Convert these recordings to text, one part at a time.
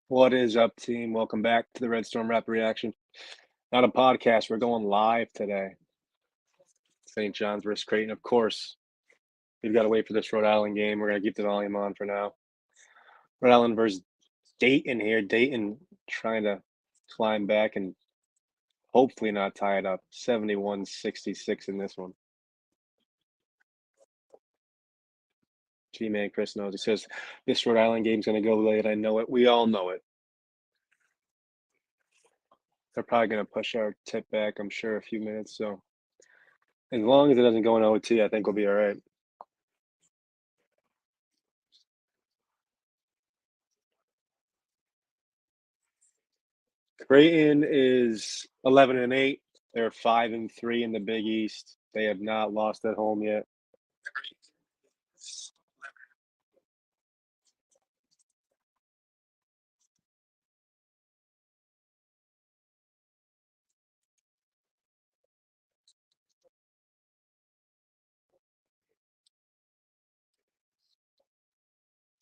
What is up, team? Welcome back to the Red Storm Rapid Reaction. Not a podcast. We're going live today. St. John's versus Creighton. Of course, we've got to wait for this Rhode Island game. We're going to keep the volume on for now. Rhode Island versus Dayton here. Dayton trying to climb back and hopefully not tie it up. 71-66 in this one. G-Man Chris knows. He says, this Rhode Island game's going to go late. I know it. We all know it. They're probably going to push our tip back, I'm sure, a few minutes. So as long as it doesn't go in OT, I think we'll be all right. Creighton is 11-8. They're 5-3 in the Big East. They have not lost at home yet.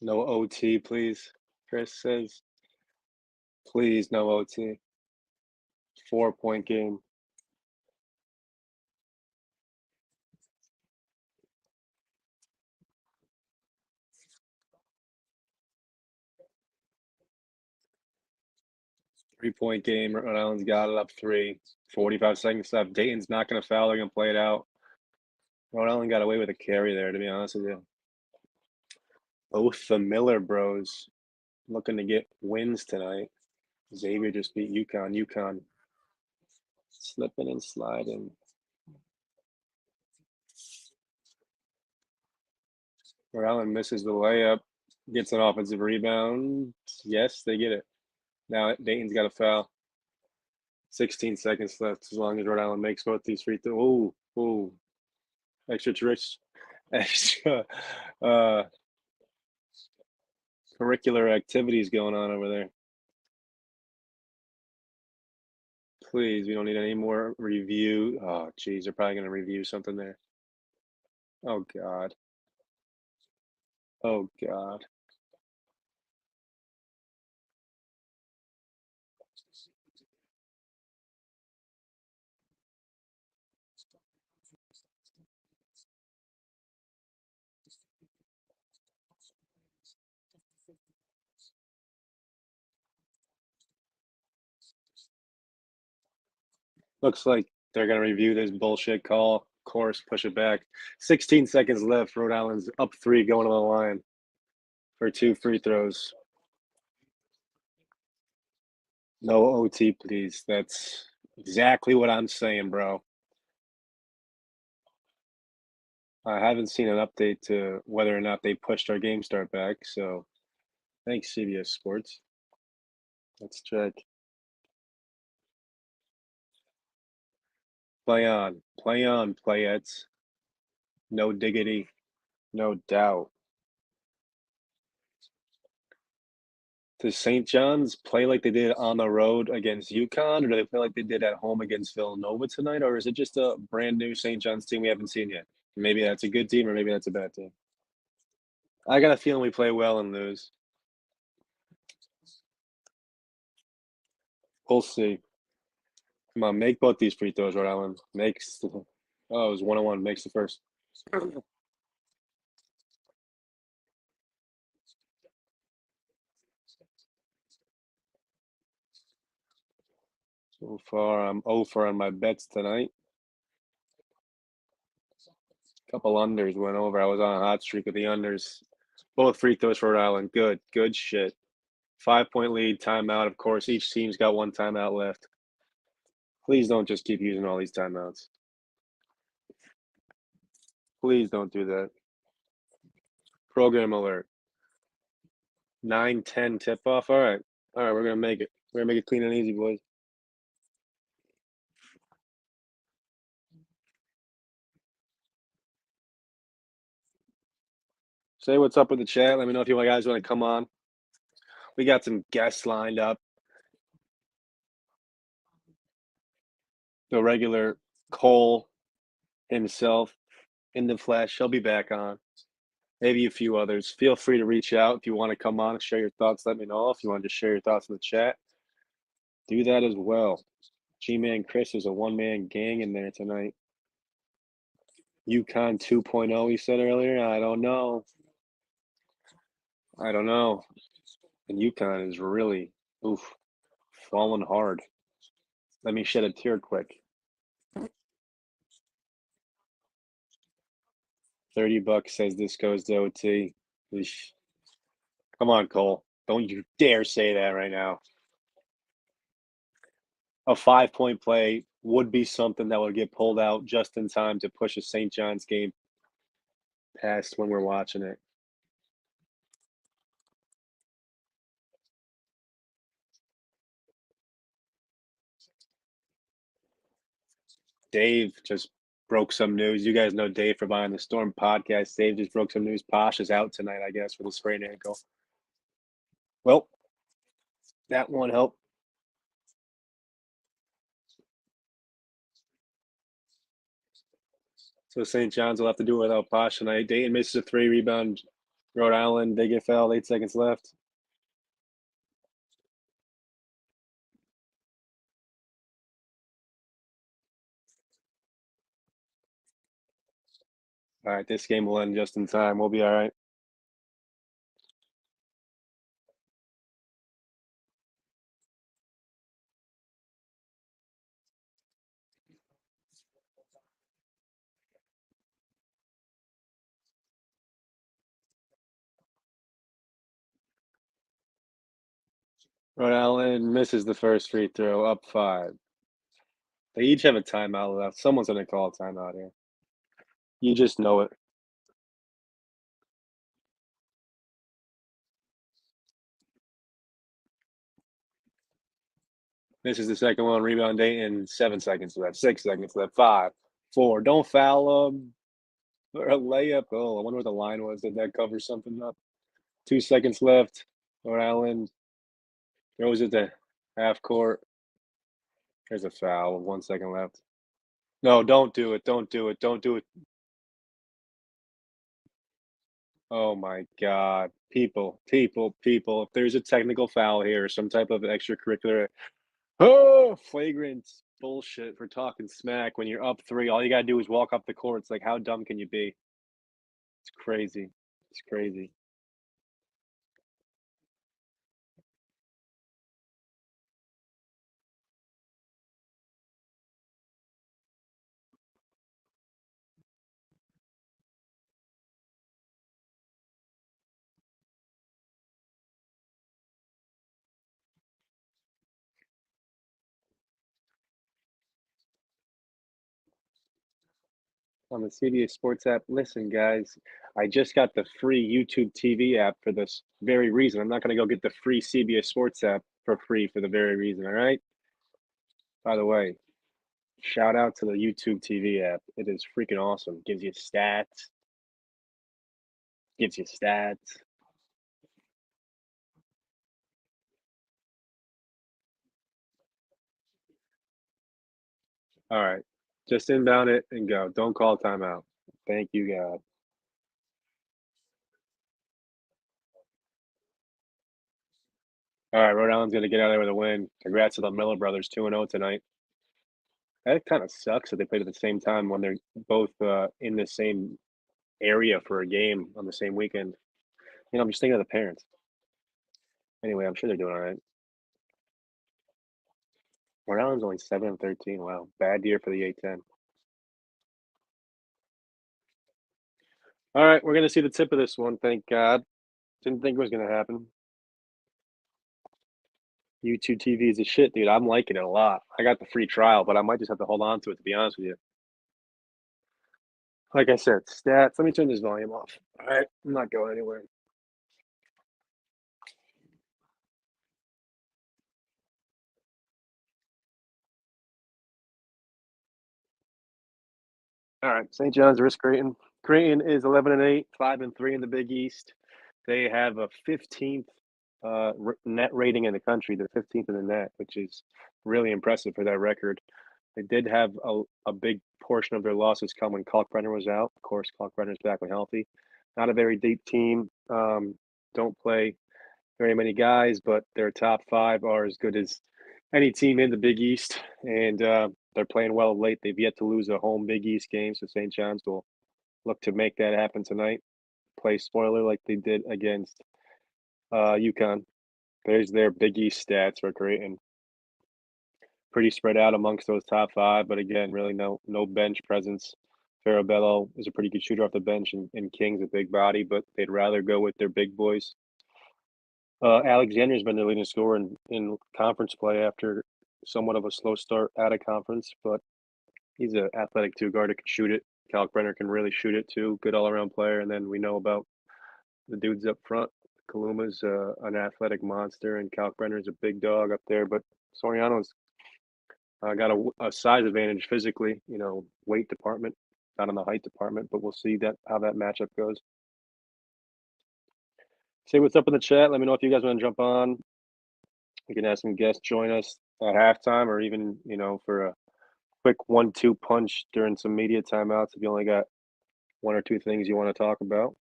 No OT, please. Chris says, please, no OT. 4-point game. Three-point game. Rhode Island's got it up 3. 45 seconds left. Dayton's not going to foul. They're going to play it out. Rhode Island got away with a carry there, to be honest with you. Both the Miller bros looking to get wins tonight. Xavier just beat UConn. UConn slipping and sliding. Rhode Island misses the layup, gets an offensive rebound. Yes, they get it. Now Dayton's got a foul. 16 seconds left. As long as Rhode Island makes both these free throws. Oh, extra curricular activities going on over there. Please, we don't need any more review. Oh, geez, they're probably going to review something there. Oh, God. Oh, God. Looks like they're going to review this bullshit call. Of course, push it back. 16 seconds left. Rhode Island's up 3 going to the line for 2 free throws. No OT, please. That's exactly what I'm saying, bro. I haven't seen an update to whether or not they pushed our game start back, so thanks, CBS Sports. Let's check. Play on, playettes. No diggity, no doubt. Does St. John's play like they did on the road against UConn, or do they play like they did at home against Villanova tonight, or is it just a brand new St. John's team we haven't seen yet? Maybe that's a good team, or maybe that's a bad team. I got a feeling we play well and lose. We'll see. Come on, make both these free throws, Rhode Island. Makes the, oh, it was 1-1. Makes the first. So far, I'm 0 for on my bets tonight. Couple unders went over. I was on a hot streak with the unders. Both free throws for Rhode Island. Good shit. 5-point lead, timeout. Of course, each team's got one timeout left. Please don't just keep using all these timeouts. Please don't do that. Program alert. 9:10 tip off. All right. We're gonna make it. We're gonna make it clean and easy, boys. Say what's up with the chat. Let me know if you guys want to come on. We got some guests lined up. The regular Cole himself in the flesh. He'll be back on. maybe a few others. Feel free to reach out if you want to come on and share your thoughts. Let me know. If you want to just share your thoughts in the chat, do that as well. G-Man Chris is a one-man gang in there tonight. UConn 2.0, he said earlier. I don't know. I don't know. And UConn is really, oof, falling hard. Let me shed a tear quick. $30 says this goes to OT. Eesh. Come on, Cole. Don't you dare say that right now. A 5-point play would be something that would get pulled out just in time to push a St. John's game past when we're watching it. Dave just broke some news. You guys know Dave for Buying the Storm podcast. Dave just broke some news. Posh is out tonight, I guess, with a sprained ankle. Well, that won't help. So St. John's will have to do it without Posh tonight. Dayton misses a 3 rebound. Rhode Island, they get fouled, 8 seconds left. All right, this game will end just in time. We'll be all right. Rhode Island misses the first free throw, up 5. They each have a timeout left. Someone's going to call a timeout here. You just know it. This is the second one. Rebound Dayton. 7 seconds left. 6 seconds left. 5, 4. Don't foul them. Or a layup. Oh, I wonder what the line was. Did that cover something up? 2 seconds left. Rhode Island throws it to half court. There's a foul with 1 second left. No, don't do it. Don't do it. Don't do it. Oh my God. People, people, people. If there's a technical foul here, some type of extracurricular, oh, flagrant bullshit for talking smack when you're up 3, all you gotta do is walk up the court. It's like, how dumb can you be? It's crazy. It's crazy. On the CBS Sports app, listen, guys, I just got the free YouTube TV app for this very reason. I'm not gonna go get the free CBS Sports app for free for the very reason, all right? By the way, shout out to the YouTube TV app. It is freaking awesome. Gives you stats, gives you stats. All right. Just inbound it and go. Don't call timeout. Thank you, God. All right, Rhode Island's gonna get out of there with a win. Congrats to the Miller brothers, 2-0 tonight. That kind of sucks that they played at the same time when they're both in the same area for a game on the same weekend. I'm just thinking of the parents. Anyway, I'm sure they're doing all right. Rhode Island's only 7-13. Wow, bad year for the A10. All right, we're gonna see the tip of this one. Thank God. Didn't think it was gonna happen. YouTube TV is a shit, dude. I'm liking it a lot. I got the free trial, but I might just have to hold on to it to be honest with you. Like I said, stats. Let me turn this volume off. All right, I'm not going anywhere. All right, St. John's versus Creighton. Creighton is 11-8, 5-3 in the Big East. They have a 15th net rating in the country. They're 15th in the net, which is really impressive for that record. They did have a big portion of their losses come when Kalkbrenner was out. Of course, Kalkbrenner's back when healthy. Not a very deep team. Don't play very many guys, but their top five are as good as any team in the Big East, and they're playing well of late. They've yet to lose a home Big East game, so St. John's will look to make that happen tonight. Play spoiler like they did against UConn. There's their Big East stats for Creighton. Pretty spread out amongst those top five, but again, really no bench presence. Farabello is a pretty good shooter off the bench, and King's a big body, but they'd rather go with their big boys. Alexander's been the leading scorer in conference play after somewhat of a slow start out of conference, but he's an athletic two guard that can shoot it. Kalkbrenner can really shoot it too. Good all around player. And then we know about the dudes up front. Kaluma's an athletic monster, and Kalkbrenner's a big dog up there. But Soriano's got a size advantage physically, weight department, not in the height department. But we'll see that how that matchup goes. Say what's up in the chat. Let me know if you guys want to jump on. We can have some guests join us at halftime, or even for a quick 1-2 punch during some media timeouts if you only got one or two things you want to talk about.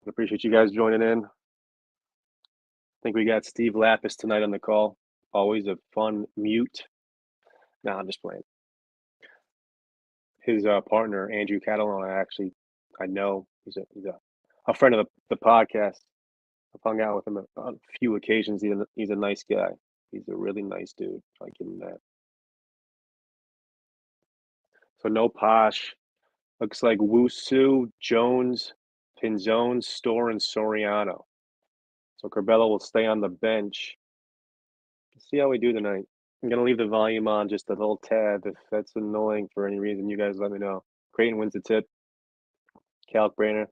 I appreciate you guys joining in. I think we got Steve Lapis tonight on the call. Always a fun mute. No, I'm just playing. His partner, Andrew Catalon, I know. He's a friend of the podcast. I've hung out with him on a few occasions. He's a nice guy. He's a really nice dude. I give him that. So no Posh. Looks like Wusu, Jones, Pinzone, Store, and Soriano. So Corbello will stay on the bench. Let's see how we do tonight. I'm going to leave the volume on just a little tad. If that's annoying for any reason, you guys let me know. Creighton wins the tip. Kalkbrenner.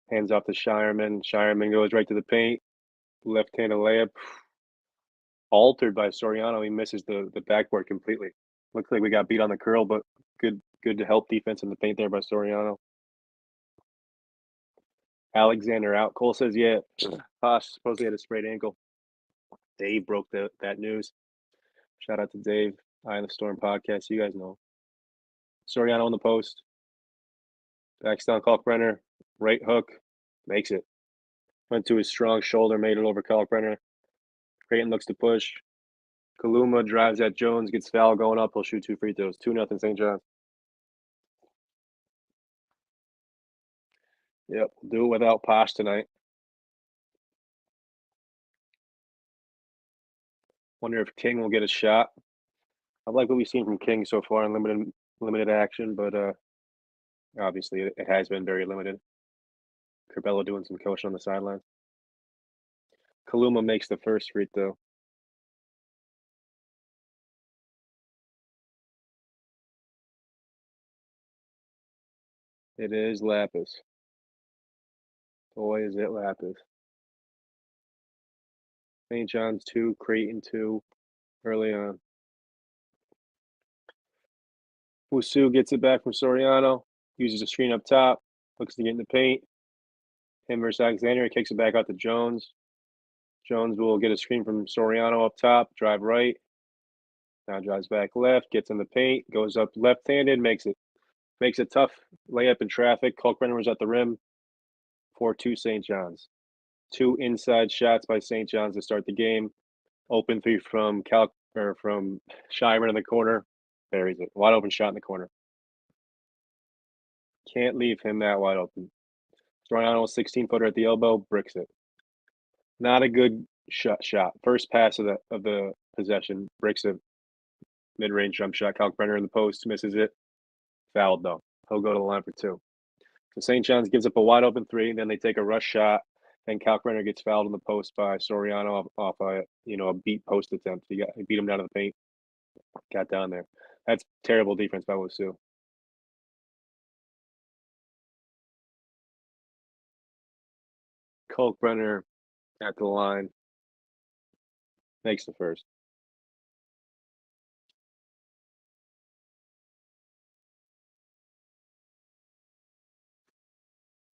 Hands off to Shireman. Shireman goes right to the paint. Left-handed layup. Altered by Soriano. He misses the backboard completely. Looks like we got beat on the curl, but good to help defense in the paint there by Soriano. Alexander out. Cole says, yeah, Posh supposedly had a sprayed ankle. Dave broke that news. Shout out to Dave, Eye on the Storm podcast. You guys know. Soriano on the post. Backs down Kalkbrenner. Right hook. Makes it. Went to his strong shoulder, made it over Kalkbrenner. Creighton looks to push. Kaluma drives at Jones, gets foul going up. He'll shoot 2 free throws. 2-0 St. John's. Yep, we'll do it without Posh tonight. Wonder if King will get a shot. I like what we've seen from King so far in limited action, but obviously it has been very limited. Corbello doing some coaching on the sidelines. Kaluma makes the first free throw. It is Lapis. Boy, is it Lapis. St. John's 2, Creighton 2 early on. Wusu gets it back from Soriano. Uses a screen up top. Looks to get in the paint. Him versus Alexander. He kicks it back out to Jones. Jones will get a screen from Soriano up top. Drive right. Now drives back left. Gets in the paint. Goes up left-handed. Makes it. Makes it tough. Layup in traffic. Kalkbrenner was at the rim. 4-2 St. John's. 2 inside shots by St. John's to start the game. Open 3 from from Shireman in the corner. Buries it. Wide open shot in the corner. Can't leave him that wide open. Soriano, 16-footer at the elbow, bricks it. Not a good shot. First pass of the possession, bricks it. Mid-range jump shot. Kalkbrenner in the post, misses it. Fouled though. He'll go to the line for 2. So St. John's gives up a wide open 3, and then they take a rush shot, and Kalkbrenner gets fouled in the post by Soriano off a beat post attempt. He beat him down to the paint. Got down there. That's terrible defense by Wusu. Kalkbrenner at the line makes the first.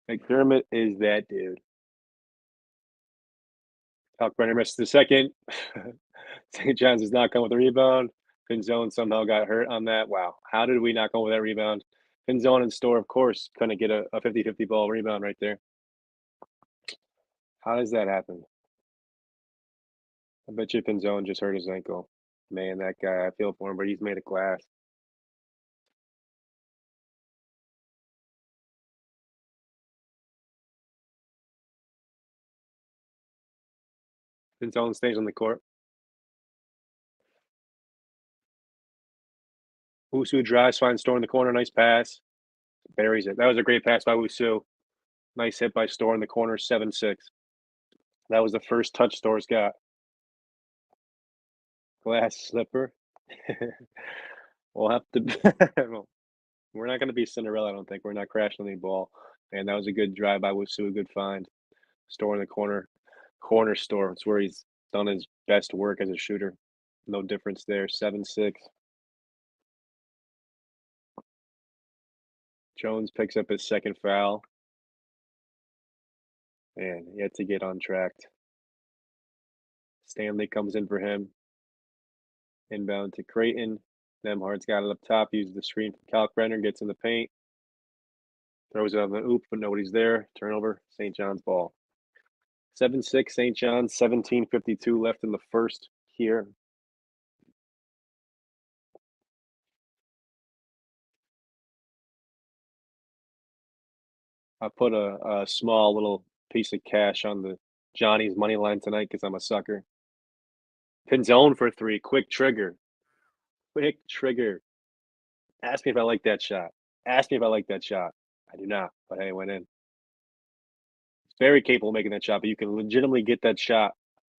McDermott is that dude. Kalkbrenner misses the second. St. John's does not come with a rebound. Pinzone somehow got hurt on that. Wow. How did we not go with that rebound? Pinzone and Store, of course, couldn't get a 50-50 ball rebound right there. How does that happen? I bet you Pinzone just hurt his ankle. Man, that guy, I feel for him, but he's made of glass. Pinzone stays on the court. Wusu drives, finds Store in the corner, nice pass. Buries it. That was a great pass by Wusu. Nice hit by Store in the corner, 7-6. That was the first touch Store's got. Glass slipper. We'll have to. Well, we're not going to be Cinderella, I don't think. We're not crashing any ball. And that was a good drive by Wusu, a good find. Store in the corner. Corner Store. It's where he's done his best work as a shooter. No difference there. 7-6. Jones picks up his second foul. And yet to get untracked. Stanley comes in for him. Inbound to Creighton. Nemhard's got it up top. Uses the screen from Kalkbrenner. Gets in the paint. Throws it on the oop, but nobody's there. Turnover. St. John's ball. 7-6 St. John's. 17:52 left in the first here. I put a small little piece of cash on the Johnny's money line tonight because I'm a sucker. Pinzone for three. Quick trigger. Quick trigger. Ask me if I like that shot. Ask me if I like that shot. I do not, but hey, it went in. Very capable of making that shot, but you can legitimately get that shot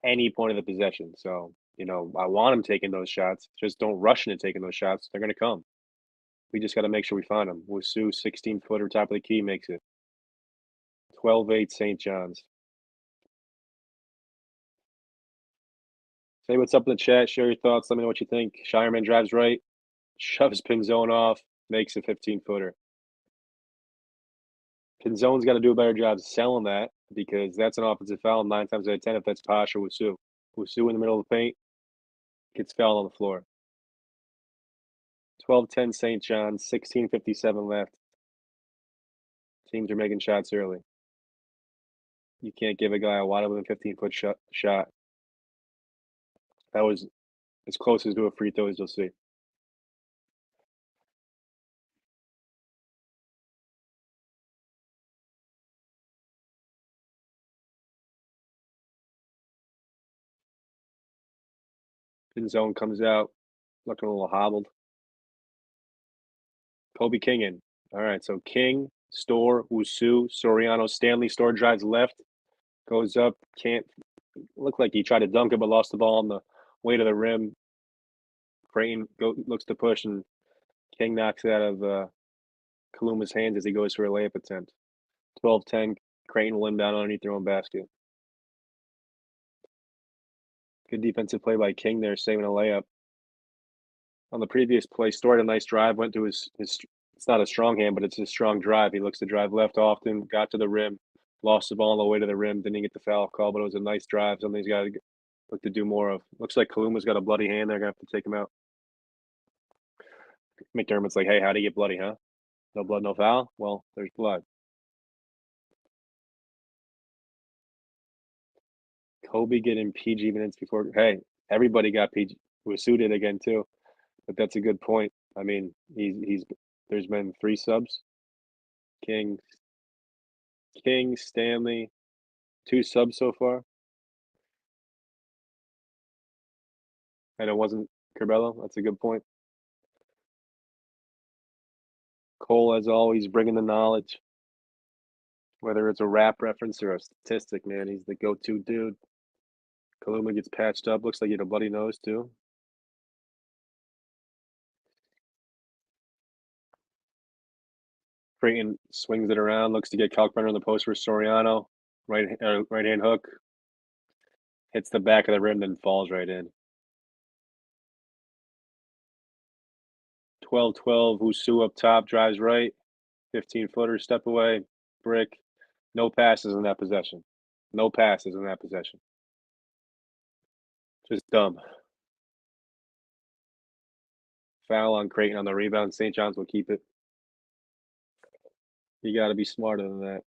any point of the possession. So, I want him taking those shots. Just don't rush into taking those shots. They're going to come. We just got to make sure we find them. Wusu, 16-footer, top of the key, makes it. 12-8 St. John's. Say what's up in the chat. Share your thoughts. Let me know what you think. Shireman drives right, shoves Pinzone off, makes a 15-footer. Pinzone's got to do a better job selling that because that's an offensive foul 9 times out of 10 if that's Posh or Wusu. Wusu in the middle of the paint, gets fouled on the floor. 12-10 St. John's, 16:57 left. Teams are making shots early. You can't give a guy a wide open 15-foot shot. That was as close as to a free throw as you'll see. Pinzone comes out looking a little hobbled. Kobe King in. All right, so King, Store, Wusu, Soriano, Stanley. Store drives left, goes up, can't look like he tried to dunk it, but lost the ball on the way to the rim. Creighton looks to push, and King knocks it out of Kaluma's hands as he goes for a layup attempt. 12-10, Creighton will inbound underneath their own basket. Good defensive play by King there, saving a layup. On the previous play, Store had a nice drive, went to his it's not a strong hand, but it's a strong drive. He looks to drive left often, got to the rim, lost the ball on the way to the rim, didn't get the foul call, but it was a nice drive. Something he's got to look to do more of. Looks like Kaluma's got a bloody hand. They're going to have to take him out. McDermott's like, hey, how'd he get bloody, huh? No blood, no foul? Well, there's blood. Kobe getting PG minutes before. Hey, everybody got PG. Was suited again, too. But that's a good point. I mean, he's there's been 3 subs. King, Stanley, 2 subs so far. And it wasn't Curbelo. That's a good point. Cole, as always, bringing the knowledge. Whether it's a rap reference or a statistic, man, he's the go-to dude. Kaluma gets patched up. Looks like he had a bloody nose, too. Creighton swings it around. Looks to get Kalkbrenner in the post for Soriano. Right-hand hook. Hits the back of the rim, then falls right in. 12-12. Wusu up top. Drives right. 15-footer. Step away. Brick. No passes in that possession. No passes in that possession. Just dumb. Foul on Creighton on the rebound. St. John's will keep it. You got to be smarter than that.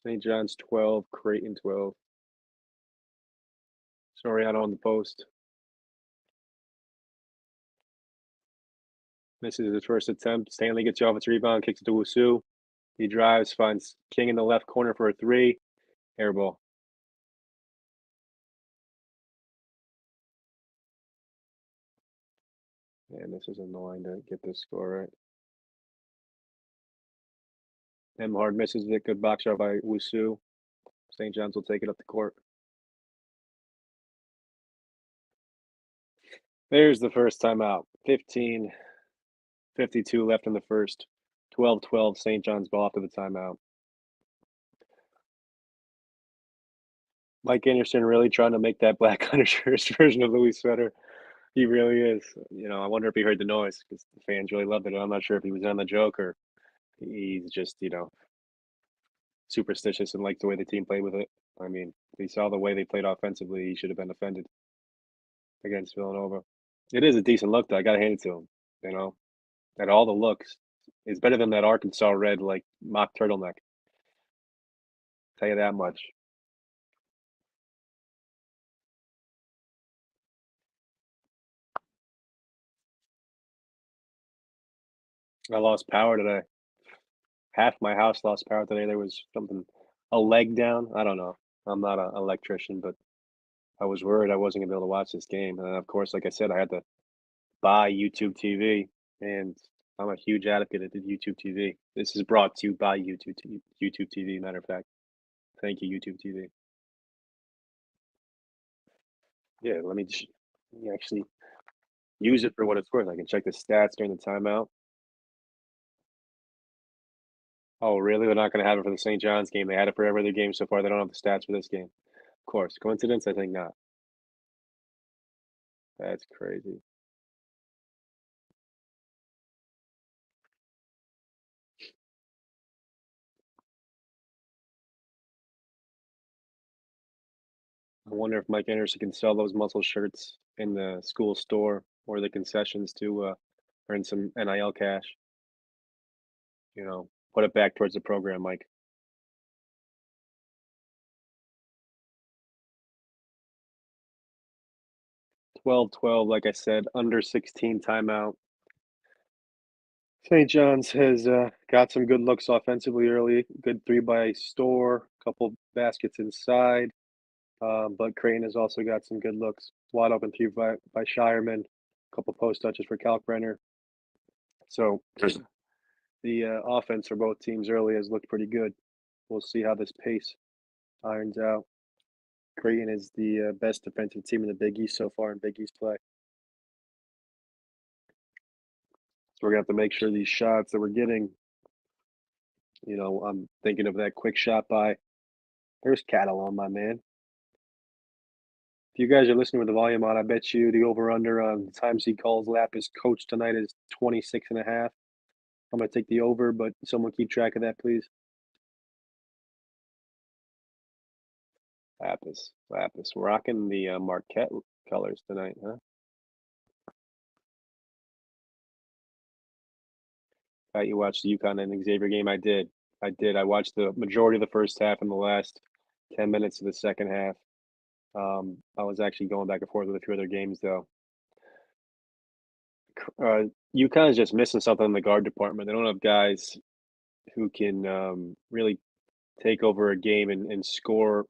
St. John's 12, Creighton 12. Soriano on the post. Misses his first attempt. Stanley gets the offensive rebound, kicks it to Wusu. He drives, finds King in the left corner for a three. Air ball. Man, this is annoying to get this score right. Hard misses it. Good box shot by Wusu. St. John's will take it up the court. There's the first timeout. 15:52 left in the first. 12-12 St. John's ball after the timeout. Mike Anderson really trying to make that black undershirts version of Louis Sweater. He really is. I wonder if he heard the noise because the fans really loved it. I'm not sure if he was on the joke or he's just, superstitious and liked the way the team played with it. I mean, if he saw the way they played offensively, he should have been offended against Villanova. It is a decent look, though. I got to hand it to him. At all the looks, it's better than that Arkansas red like mock turtleneck. Tell you that much. I lost power today. Half my house lost power today. There was something, a leg down. I don't know. I'm not an electrician, but I was worried I wasn't gonna be able to watch this game. And of course, like I said, I had to buy YouTube TV, and I'm a huge advocate of the YouTube TV. This is brought to you by YouTube TV. Matter of fact, thank you, YouTube TV. Yeah, let me actually use it for what it's worth. I can check the stats during the timeout. Oh, really? They're not going to have it for the St. John's game. They had it for every other game so far. They don't have the stats for this game. Of course. Coincidence? I think not. That's crazy. I wonder if Mike Anderson can sell those muscle shirts in the school store or the concessions to earn some NIL cash. Put it back towards the program, Mike. 12-12, like I said, under 16 timeout. St. John's has got some good looks offensively early. Good three by Store, couple baskets inside. But Creighton has also got some good looks. Wide open three by Shireman, couple post touches for Kalkbrenner. So the offense for both teams early has looked pretty good. We'll see how this pace irons out. Creighton is the best defensive team in the Big East so far in Big East play. So we're gonna have to make sure these shots that we're getting. I'm thinking of that quick shot by. There's Catalan, my man. If you guys are listening with the volume on, I bet you the over/under on the times he calls Lapis coach tonight is 26.5. I'm gonna take the over, but someone keep track of that, please. Lapis, rocking the Marquette colors tonight, huh? You watched the UConn and Xavier game. I did. I did. I watched the majority of the first half and the last 10 minutes of the second half. I was actually going back and forth with a few other games though. UConn is just missing something in the guard department. They don't have guys who can really take over a game and score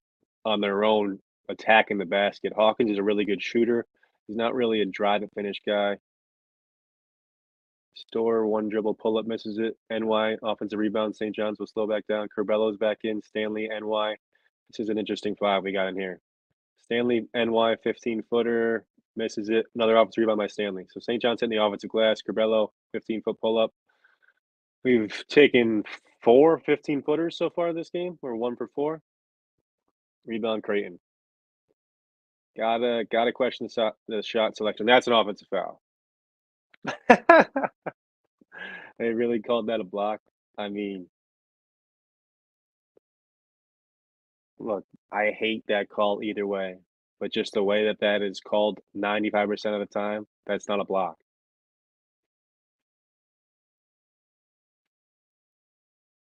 on their own, attacking the basket. Hawkins is a really good shooter. He's not really a drive and finish guy. Store one dribble pull up misses it. NY offensive rebound. St. John's will slow back down. Curbello's back in. Stanley NY. This is an interesting five we got in here. Stanley NY 15-footer misses it. Another offensive rebound by Stanley. So St. John's hitting the offensive glass. Curbello 15-foot pull up. We've taken 4 15-footers so far this game. We're 1 for 4. Rebound Creighton. Gotta question the shot selection. That's an offensive foul. They really called that a block. I mean, look, I hate that call either way. but just the way that that is called 95% of the time, that's not a block.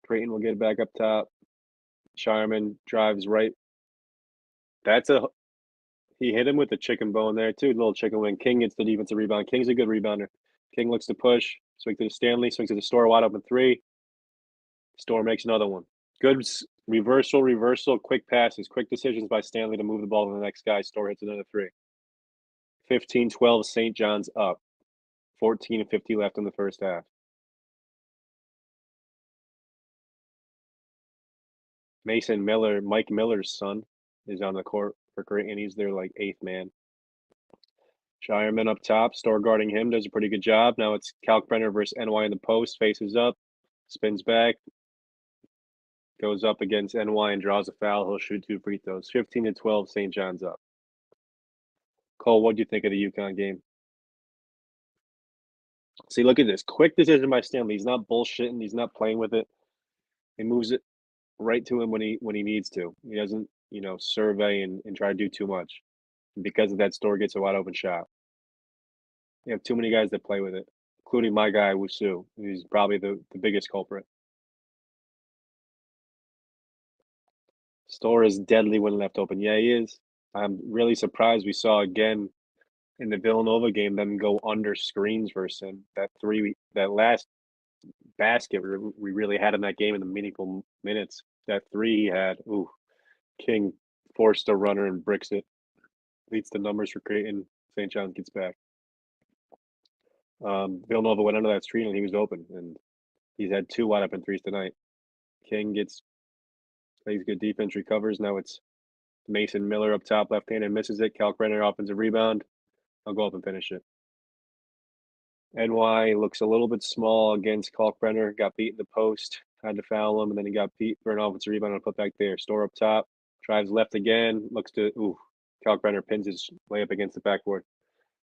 Creighton will get it back up top. Sharman drives right. That's a he hit him with the chicken bone there too, little chicken wing. King gets the defensive rebound. King's a good rebounder. King looks to push, swing to the Stanley, swings to the Store, wide open three. Store makes another one. Good reversal, quick passes, quick decisions by Stanley to move the ball to the next guy. Store hits another three. 15-12, St. John's up. 14 and 50 left in the first half. Mason Miller, Mike Miller's son, is on the court for Creighton. He's their like eighth man. Shireman up top, Store guarding him, does a pretty good job. Now it's Kalkbrenner versus NY in the post, faces up, spins back, goes up against NY and draws a foul. He'll shoot 2 free throws. 15-12, St. John's up. Cole, what do you think of the UConn game? See, look at this. Quick decision by Stanley. He's not bullshitting. He's not playing with it. He moves it right to him when he needs to. He doesn't, survey and try to do too much. And because of that, Store gets a wide open shot. You have too many guys that play with it, including my guy Wusu. He's probably the biggest culprit. Store is deadly when left open. Yeah, he is. I'm really surprised we saw again in the Villanova game them go under screens versus him. That last basket we really had in that game in the meaningful minutes. That three he had, ooh, King forced a runner and bricks it. Leads the numbers for Creighton. St. John's gets back. Villanova went under that screen and he was open, and he's had 2 wide open threes tonight. King plays good defense, recovers. Now it's Mason Miller up top, left-handed, misses it. Kalkbrenner offensive rebound. I'll go up and finish it. NY looks a little bit small against Kalkbrenner. Got beat in the post. Had to foul him, and then he got beat for an offensive rebound and put back there. Store up top. Drives left again. Looks to Kalkbrenner pins his layup against the backboard.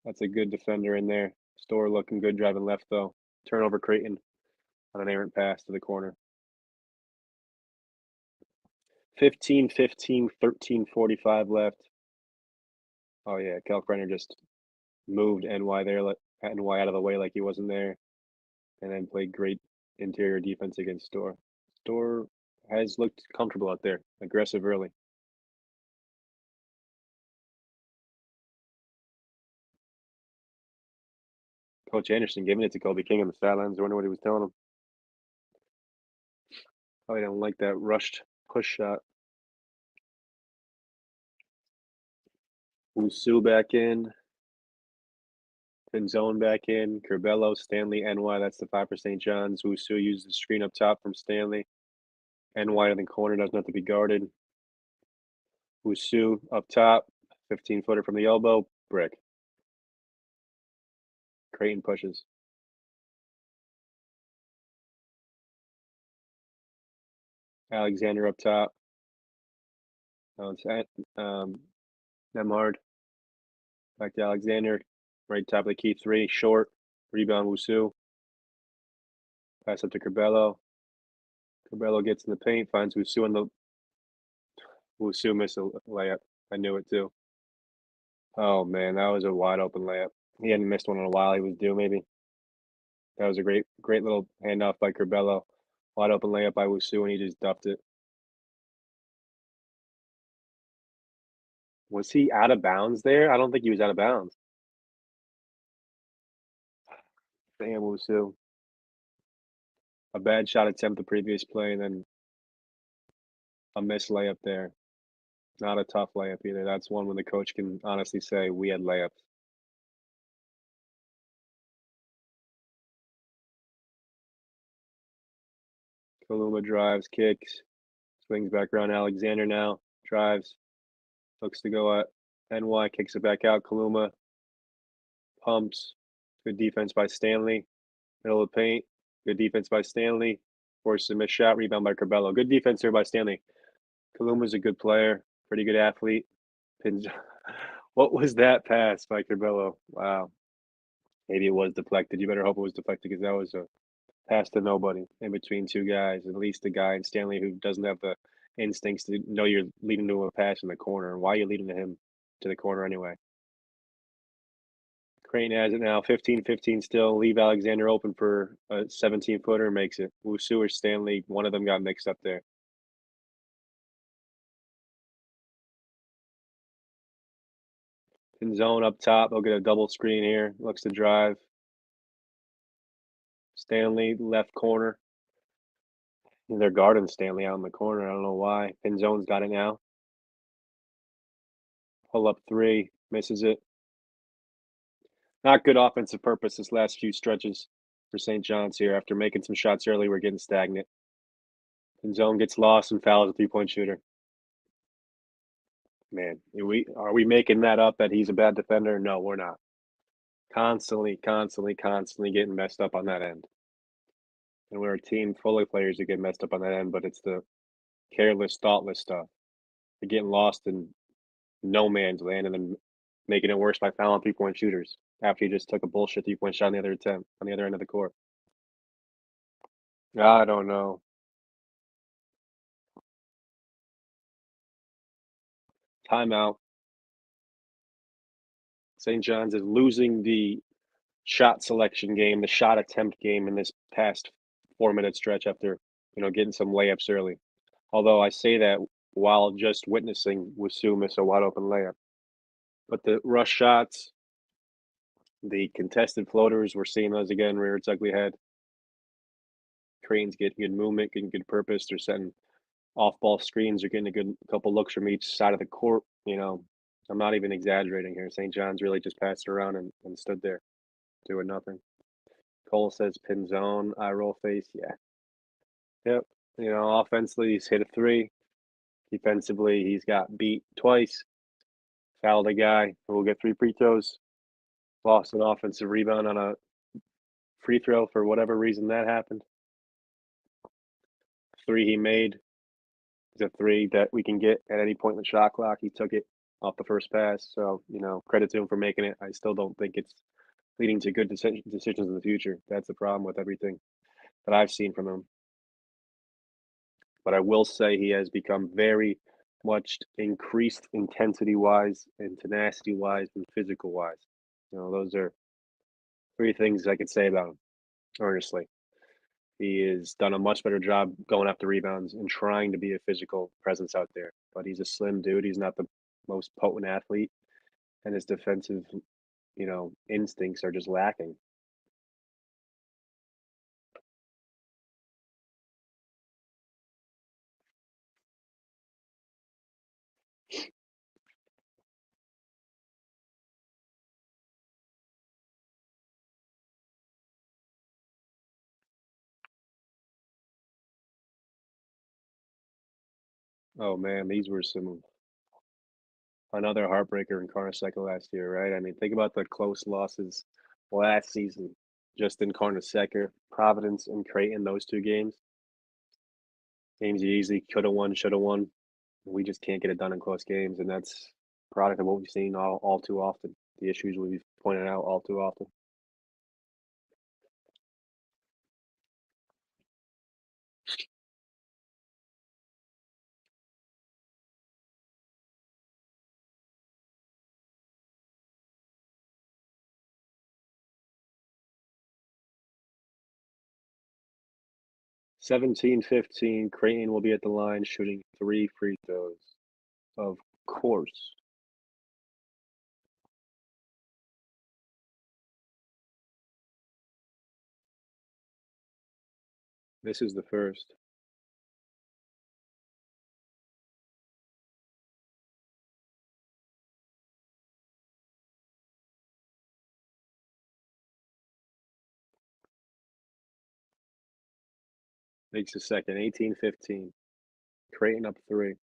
That's a good defender in there. Store looking good driving left, though. Turnover Creighton on an errant pass to the corner. 15-15, 13:45 left. Oh, yeah, Kalkbrenner just moved NY there, NY out of the way like he wasn't there, and then played great interior defense against Store. Store has looked comfortable out there, aggressive early. Coach Anderson giving it to Kobe King on the sidelines. I wonder what he was telling him. Probably didn't like that rushed push shot. Wusu back in. Pinzone back in. Curbelo, Stanley, NY. That's the 5 for St. John's. Wusu uses the screen up top from Stanley. NY in the corner doesn't have to be guarded. Wusu up top. 15-footer from the elbow. Brick. Creighton pushes. Alexander up top. Oh, it's Nemhard. Back to Alexander. Right top of the key 3. Short. Rebound Wusu. Pass up to Curbelo. Curbelo gets in the paint. Finds Wusu in the... Wusu missed a layup. I knew it too. Oh, man. That was a wide open layup. He hadn't missed one in a while. He was due, maybe. That was a great little handoff by Curbelo. Wide open layup by Wusu, and he just duffed it. Was he out of bounds there? I don't think he was out of bounds. Damn, Wusu. A bad shot attempt the previous play, and then a missed layup there. Not a tough layup either. That's one when the coach can honestly say, we had layups. Kaluma drives, kicks, swings back around Alexander now, drives, looks to go at NY, kicks it back out. Kaluma pumps. Good defense by Stanley. Middle of the paint. Good defense by Stanley. Forces a missed shot. Rebound by Curbelo. Good defense here by Stanley. Kaluma's a good player. Pretty good athlete. Pins. What was that pass by Curbelo? Wow. Maybe it was deflected. You better hope it was deflected because that was a pass to nobody in between 2 guys. At least a guy in Stanley who doesn't have the instincts to know you're leading to a pass in the corner. Why are you leading to him? to the corner anyway. Creighton has it now, 15-15 still. Leave Alexander open for a 17-footer, makes it. Wusu or Stanley, one of them got mixed up there. In zone up top, they'll get a double screen here. Looks to drive. Stanley, left corner. They're guarding Stanley out in the corner. I don't know why. Pinzone's got it now. Pull up three, misses it. Not good offensive purpose this last few stretches for St. John's here. After making some shots early, we're getting stagnant. Pinzone gets lost and fouls a three-point shooter. Man, are we making that up that he's a bad defender? No, we're not. Constantly getting messed up on that end. And we're a team full of players that get messed up on that end, but it's the careless, thoughtless stuff. They're getting lost in no man's land and then making it worse by fouling three-point shooters after he just took a bullshit three-point shot on the other attempt on the other end of the court. I don't know. Timeout. St. John's is losing the shot selection game, the shot attempt game in this past 4-minute stretch after, getting some layups early. Although I say that while just witnessing Wusu miss a wide open layup. But the rush shots, the contested floaters, we're seeing those again rear its ugly head. Creighton's getting good movement, getting good purpose. They're setting off ball screens. They're getting a good couple looks from each side of the court. I'm not even exaggerating here. St. John's really just passed it around and stood there doing nothing. Cole says pin zone, eye roll face. Yeah. Yep. Offensively, he's hit a three. Defensively, he's got beat twice. Fouled a guy who will get 3 free throws. Lost an offensive rebound on a free throw for whatever reason that happened. 3 he made is a 3 that we can get at any point in the shot clock. He took it off the first pass. So, credit to him for making it. I still don't think it's leading to good decisions in the future. That's the problem with everything that I've seen from him. But I will say he has become very much increased intensity-wise and tenacity-wise and physical-wise. Those are 3 things I could say about him, earnestly. He has done a much better job going after rebounds and trying to be a physical presence out there. But he's a slim dude. He's not the most potent athlete, and his defensive, instincts are just lacking. Oh man, these were another heartbreaker in Carnesecca last year, right? I mean, think about the close losses last season, just in Carnesecca, Providence, and Creighton. Those 2 games you easily could have won, should have won. We just can't get it done in close games, and that's a product of what we've seen all too often. The issues we've pointed out all too often. Seventeen, 15. Creighton will be at the line shooting 3 free throws. Of course. This is the first. Makes the second. 18-15. Creighton up 3.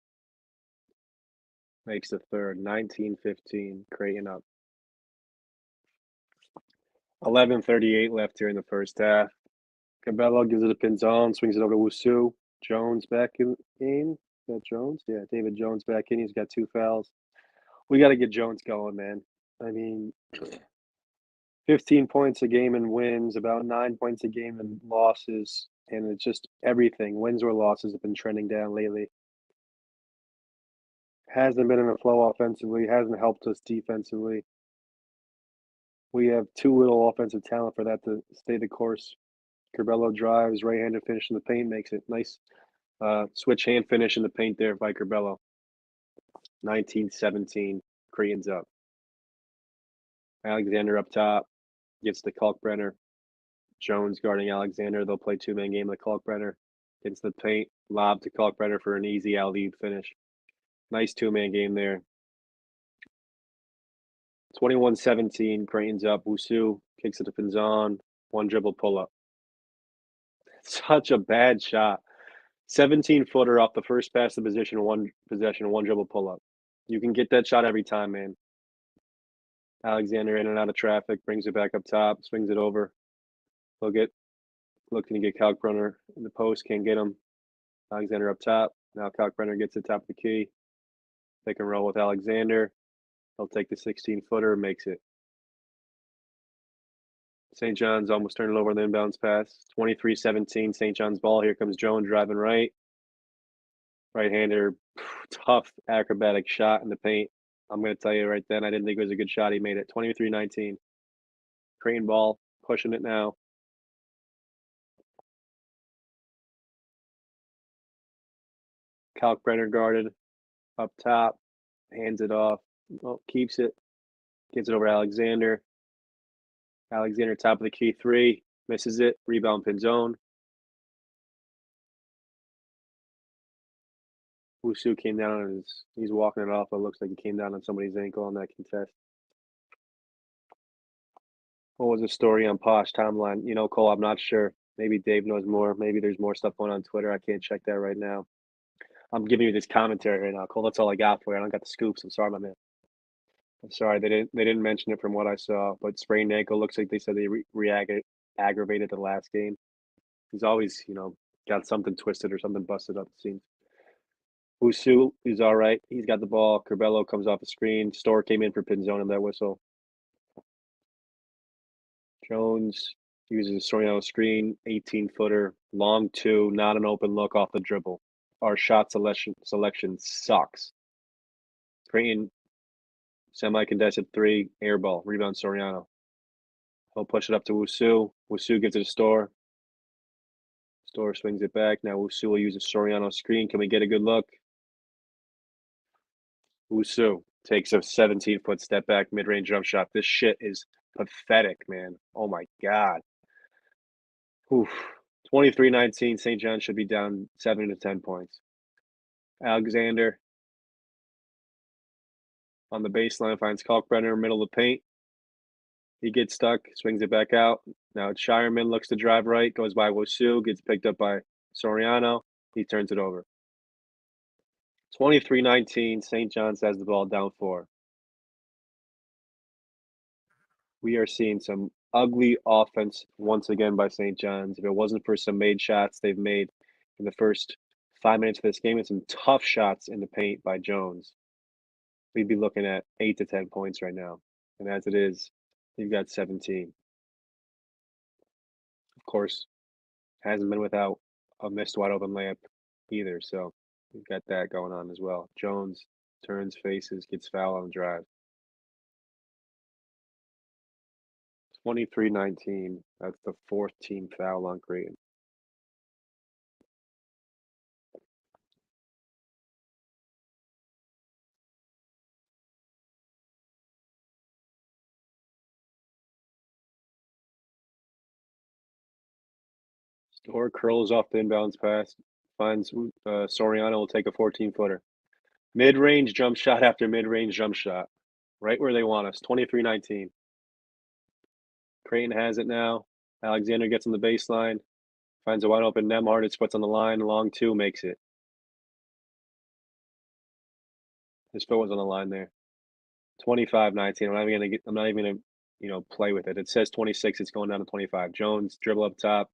Makes the third. 19-15. Creighton up. 11:38 left here in the first half. Cabello gives it a Pinzon, swings it over to Wusu. Jones back in. Is that Jones? Yeah, David Jones back in. He's got 2 fouls. We got to get Jones going, man. I mean, 15 points a game in wins, about 9 points a game in losses, and it's just everything. Wins or losses have been trending down lately. Hasn't been in a flow offensively, hasn't helped us defensively. We have too little offensive talent for that to stay the course. Curbelo drives, right-handed finish in the paint, makes it nice. Switch hand finish in the paint there by Curbelo. 19-17, Creighton's up. Alexander up top, gets the Kalkbrenner. Jones guarding Alexander. They'll play two-man game with Kalkbrenner. Gets the paint, lob to Kalkbrenner for an easy alley-oop finish. Nice two-man game there. 21-17, Creighton's up. Wusu kicks it to Pinzon. One dribble pull-up. Such a bad shot. 17-footer off the first pass of position, one possession, one dribble pull-up. You can get that shot every time, man. Alexander in and out of traffic, brings it back up top, swings it over. Looking to get Kalkbrenner in the post, can't get him. Alexander up top. Now Kalkbrenner gets the top of the key. Pick and roll with Alexander. He'll take the 16-footer, makes it. St. John's almost turned it over on the inbounds pass. 23-17, St. John's ball. Here comes Jones driving right. Right-hander, tough acrobatic shot in the paint. I'm going to tell you right then, I didn't think it was a good shot. He made it. 23-19. Creighton ball, pushing it now. Kalkbrenner guarded up top, hands it off. Oh, keeps it. Gives it over to Alexander. Alexander, top of the key three, misses it. Rebound Pinzone. Wusu came down on he's walking it off, but it looks like he came down on somebody's ankle on that contest. What was the story on Posh timeline? You know, Cole, I'm not sure. Maybe Dave knows more. Maybe there's more stuff going on Twitter. I can't check that right now. I'm giving you this commentary right now, Cole. That's all I got for you. I don't got the scoops. I'm sorry, my man. I'm sorry they didn't mention it from what I saw, but sprained ankle looks like they said they aggravated the last game. He's always, got something twisted or something busted up, it seems. Usu is all right. He's got the ball. Curbelo comes off the screen. Store came in for Pinzone on that whistle. Jones uses a Soriano screen, 18-footer, long two, not an open look off the dribble. Our shot selection sucks. Creighton, semi-contested three, air ball, rebound Soriano. He'll push it up to Wusu. Wusu gives it to Store. Store swings it back. Now Wusu will use a Soriano screen. Can we get a good look? Wusu takes a 17-foot step back, mid-range jump shot. This shit is pathetic, man. Oh my God. Oof. 23-19. St. John should be down 7 to 10 points. Alexander on the baseline finds Kalkbrenner, middle of the paint. He gets stuck, swings it back out. Now it's Shireman, looks to drive right, goes by Wusu, gets picked up by Soriano. He turns it over. 23-19. St. John's has the ball down 4. We are seeing some ugly offense once again by St. John's. If it wasn't for some made shots they've made in the first 5 minutes of this game and some tough shots in the paint by Jones, we'd be looking at 8 to 10 points right now. And as it is, you've got 17. Of course, hasn't been without a missed wide open layup either. So we've got that going on as well. Jones turns, faces, gets foul on the drive. 23-19. That's the 4th team foul on Creighton. Store curls off the inbounds pass, finds Soriano will take a 14-footer. Mid-range jump shot after mid-range jump shot. Right where they want us. 23-19. Creighton has it now. Alexander gets on the baseline. Finds a wide open Nemhard. It splits on the line. Long two makes it. His foot was on the line there. 25-19. I'm not even gonna play with it. It says 26. It's going down to 25. Jones dribble up top.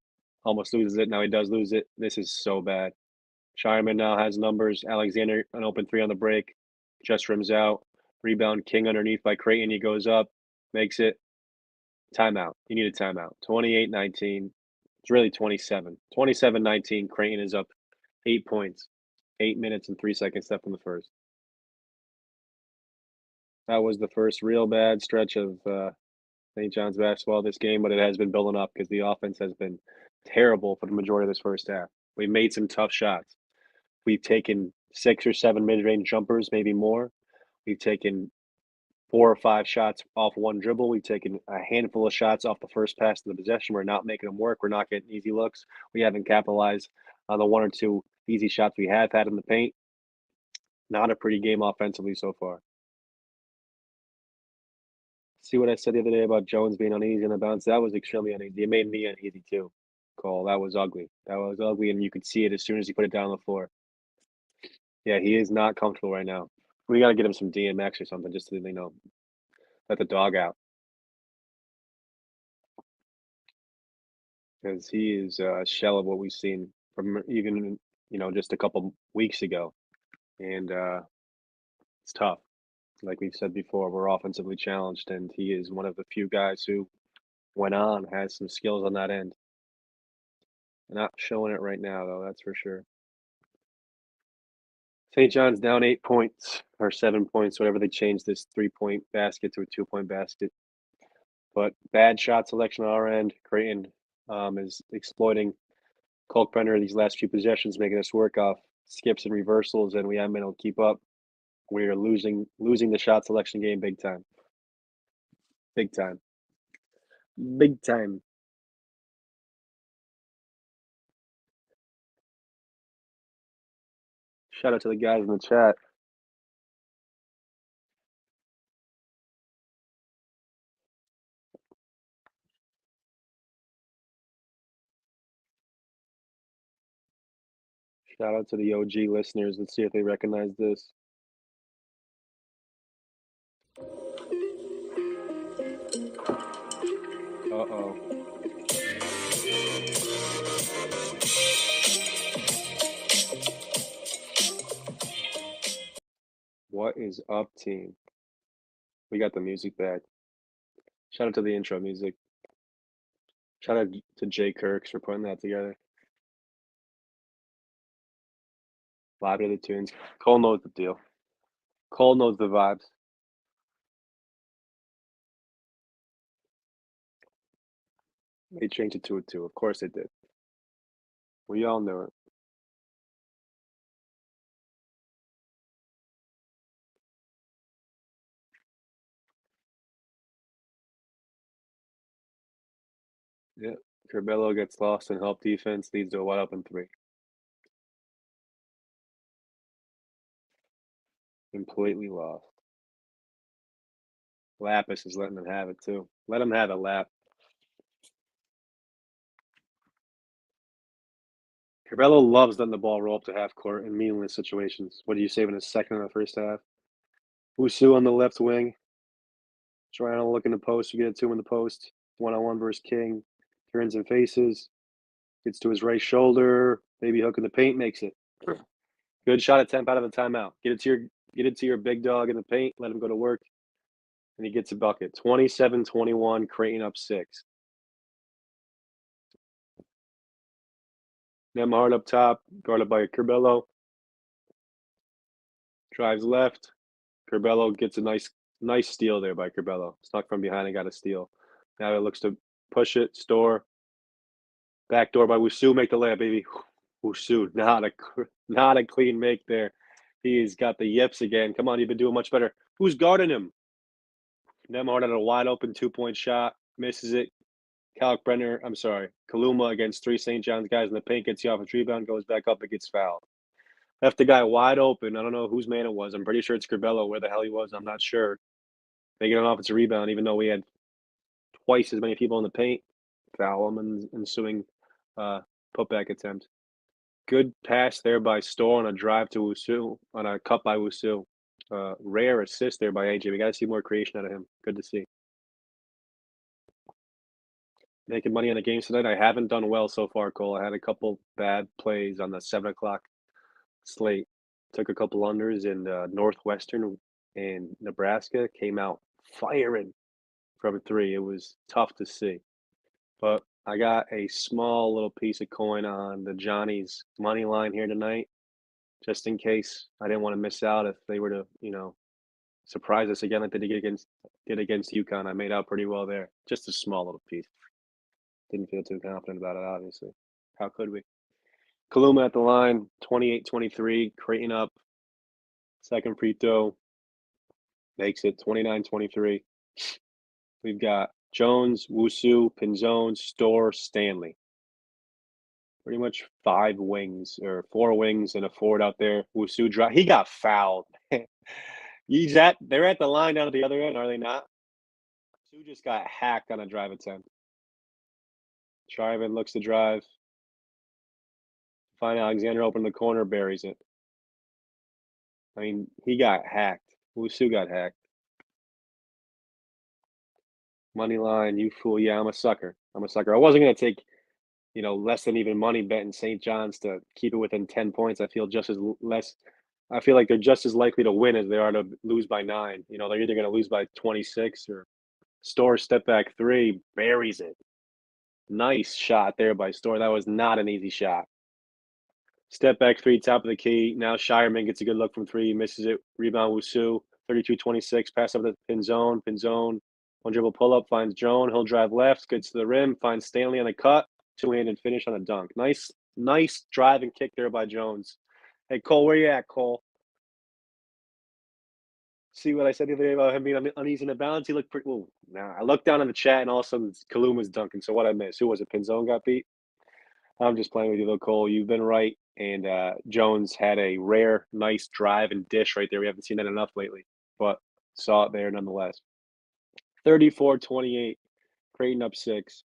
Almost loses it. Now he does lose it. This is so bad. Shireman now has numbers. Alexander, an open three on the break. Just rims out. Rebound King underneath by Creighton. He goes up. Makes it. Timeout. You need a timeout. 28-19. It's really 27. 27-19. Creighton is up 8 points. 8 minutes and 3 seconds left in the first. That was the first real bad stretch of St. John's basketball this game, but it has been building up because the offense has been terrible for the majority of this first half. We made some tough shots. We've taken 6 or 7 mid-range jumpers, maybe more. We've taken 4 or 5 shots off one dribble. We've taken a handful of shots off the first pass to the possession. We're not making them work. We're not getting easy looks. We haven't capitalized on the 1 or 2 easy shots we have had in the paint. Not a pretty game offensively so far. See what I said the other day about Jones being uneasy on the bounce? That was extremely uneasy. It made me uneasy too, Cole. That was ugly. That was ugly, and you could see it as soon as he put it down on the floor. Yeah, he is not comfortable right now. We gotta get him some DMX or something just to, let the dog out because he is a shell of what we've seen from even, just a couple weeks ago, and, it's tough. Like we've said before, we're offensively challenged, and he is one of the few guys who went on, has some skills on that end. Not showing it right now, though, that's for sure. St. John's down 8 points or 7 points, whatever they changed this 3-point basket to a 2-point basket. But bad shot selection on our end. Creighton is exploiting Kalkbrenner these last few possessions, making us work off skips and reversals, and we haven't been able to keep up. We are losing the shot selection game big time. Big time. Big time. Shout out to the guys in the chat. Shout out to the OG listeners. Let's see if they recognize this. Uh-oh. What is up, team? We got the music back. Shout out to the intro music. Shout out to Jay Kirks for putting that together. Vibe to the tunes. Cole knows the deal. Cole knows the vibes. They changed it to a 2. Of course they did. We all knew it. Yeah. Curbelo gets lost in help defense, leads to a wide open 3. Completely lost. Lapis is letting them have it too. Let him have it, Lap. Curbelo loves letting the ball roll up to half court in meaningless situations. What do you save in a second in the first half? Usu on the left wing. Trying to look in the post. We get it to him in the post. 1-on-1 versus King. Turns and faces. Gets to his right shoulder. Baby hook in the paint. Makes it. Good shot attempt out of the timeout. Get it to your big dog in the paint. Let him go to work. And he gets a bucket. 27-21. Creighton up 6. Nemhard up top. Guarded by Curbelo. Drives left. Curbelo gets a nice steal there by Curbelo. Snuck from behind and got a steal. Now he looks to push it, store. Backdoor by Wusu, make the layup, baby. Wusu, not a clean make there. He's got the yips again. Come on, you've been doing much better. Who's guarding him? Nemhard had a wide open 2-point shot, misses it. Kaluma against 3 St. John's guys in the paint, gets the offensive rebound, goes back up and gets fouled. Left the guy wide open. I don't know whose man it was. I'm pretty sure it's Curbelo. Where the hell he was, I'm not sure. They get an offensive rebound, even though we had twice as many people in the paint. Foul him and ensuing putback attempt. Good pass there by Store on a drive to Wusu, on a cut by Wusu. Rare assist there by AJ. We got to see more creation out of him. Good to see. Making money on the games tonight. I haven't done well so far, Cole. I had a couple bad plays on the 7 o'clock slate. Took a couple unders in Northwestern and Nebraska. Came out firing from 3. It was tough to see. But I got a small little piece of coin on the Johnny's money line here tonight, just in case I didn't want to miss out if they were to, Surprised us again like they did against UConn. I made out pretty well there. Just a small little piece. Didn't feel too confident about it, obviously. How could we? Kaluma at the line, 28-23. Creighton up. Second free throw makes it 29-23. We've got Jones, Wusu, Pinzone, Store, Stanley. Pretty much 5 wings or 4 wings and a forward out there. Wusu he got fouled. They're at the line down at the other end, are they not? Wusu just got hacked on a drive attempt. Sharman looks to drive. Find Alexander open in the corner, buries it. I mean, he got hacked. Wusu got hacked. Money line, you fool. Yeah, I'm a sucker. I'm a sucker. I wasn't going to take, less than even money betting St. John's to keep it within 10 points. I feel like they're just as likely to win as they are to lose by 9. They're either going to lose by 26 or Store step back 3, buries it. Nice shot there by Store. That was not an easy shot. Step back 3, top of the key. Now Shireman gets a good look from 3, misses it. Rebound Wusu, 32-26, pass up the Pinzone. Pinzone, one dribble pull up, finds Joan. He'll drive left, gets to the rim, finds Stanley on the cut, two-handed finish on a dunk. Nice drive and kick there by Jones. Hey, Cole, where you at, Cole? See what I said the other day about him being uneasy in the balance? He looked pretty. Well, nah. I looked down in the chat, and all of a sudden, Kaluma's dunking. So what I missed? Who was it? Pinzone got beat? I'm just playing with you, though, Cole. You've been right. And Jones had a rare, nice drive and dish right there. We haven't seen that enough lately, but saw it there nonetheless. 34-28. Creighton up 6.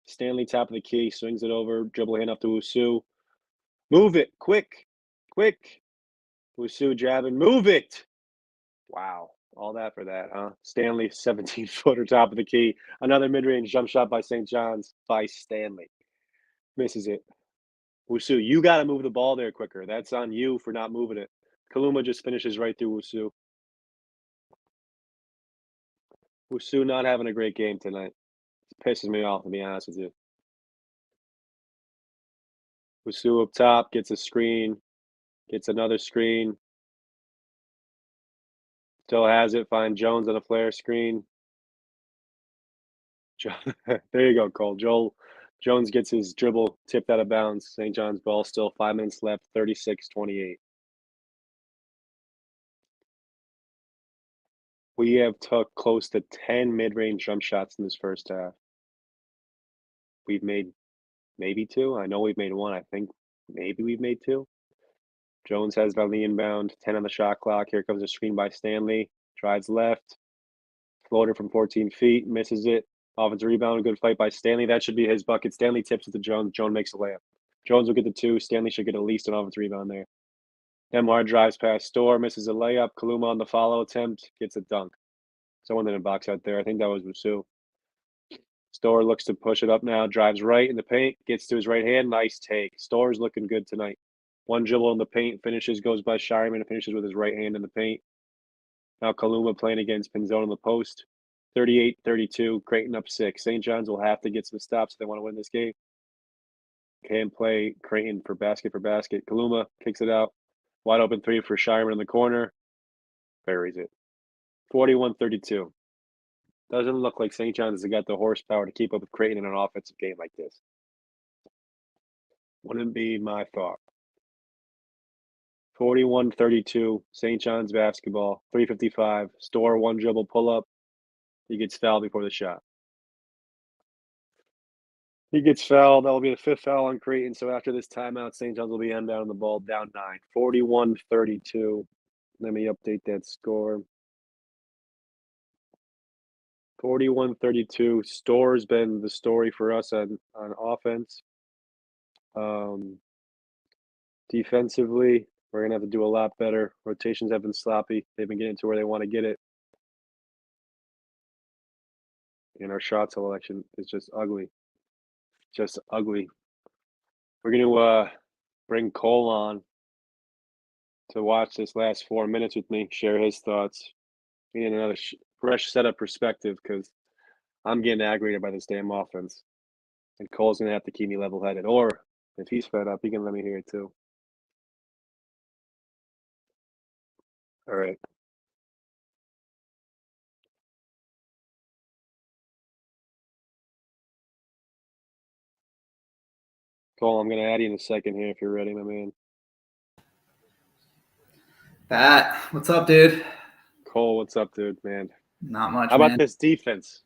Stanley top of the key, swings it over, dribble hand up to Wusu. Move it, quick. Wusu jabbing, move it. Wow, all that for that, huh? Stanley, 17-footer top of the key. Another mid-range jump shot by St. John's by Stanley. Misses it. Wusu, you got to move the ball there quicker. That's on you for not moving it. Kaluma just finishes right through Wusu. Wusu not having a great game tonight. It pisses me off, to be honest with you. Wusu up top, gets a screen, gets another screen. Still has it, find Jones on a flare screen. There you go, Cole. Jones gets his dribble tipped out of bounds. St. John's ball, still 5 minutes left, 36-28. We have took close to 10 mid-range jump shots in this first half. We've made maybe 2. I know we've made 1. I think maybe we've made 2. Jones has it on the inbound, 10 on the shot clock. Here comes a screen by Stanley. Drives left. Floater from 14 feet, misses it. Offensive rebound, good fight by Stanley. That should be his bucket. Stanley tips it to Jones. Jones makes a layup. Jones will get the 2. Stanley should get at least an offensive rebound there. Demar drives past Store, misses a layup. Kaluma on the follow attempt, gets a dunk. Someone in a box out there. I think that was Wusu. Store looks to push it up now, drives right in the paint, gets to his right hand. Nice take. Store's looking good tonight. One dribble in the paint, finishes, goes by Shireman and finishes with his right hand in the paint. Now Kaluma playing against Pinzone in the post. 38-32, Creighton up 6. St. John's will have to get some stops if they want to win this game. Can play Creighton for basket. Kaluma kicks it out. Wide open 3 for Shireman in the corner. Buries it. 41-32. Doesn't look like St. John's has got the horsepower to keep up with Creighton in an offensive game like this. Wouldn't be my thought. 41-32, St. John's basketball, 3:55. Store one dribble pull up. He gets fouled before the shot. He gets fouled. That will be the 5th foul on Creighton. So after this timeout, St. John's will be inbound on the ball, down 9. 41-32. Let me update that score. 41-32. Store's been the story for us on offense. Defensively, we're going to have to do a lot better. Rotations have been sloppy. They've been getting to where they want to get it. And our shot selection is just ugly. Just ugly. We're going to bring Cole on to watch this last 4 minutes with me, share his thoughts. We need another fresh set of perspective because I'm getting aggravated by this damn offense. And Cole's going to have to keep me level-headed. Or if he's fed up, he can let me hear it too. All right. Cole, I'm going to add you in a second here if you're ready, my man. Pat, what's up, dude? Cole, what's up, dude, man? Not much, How about man. this defense?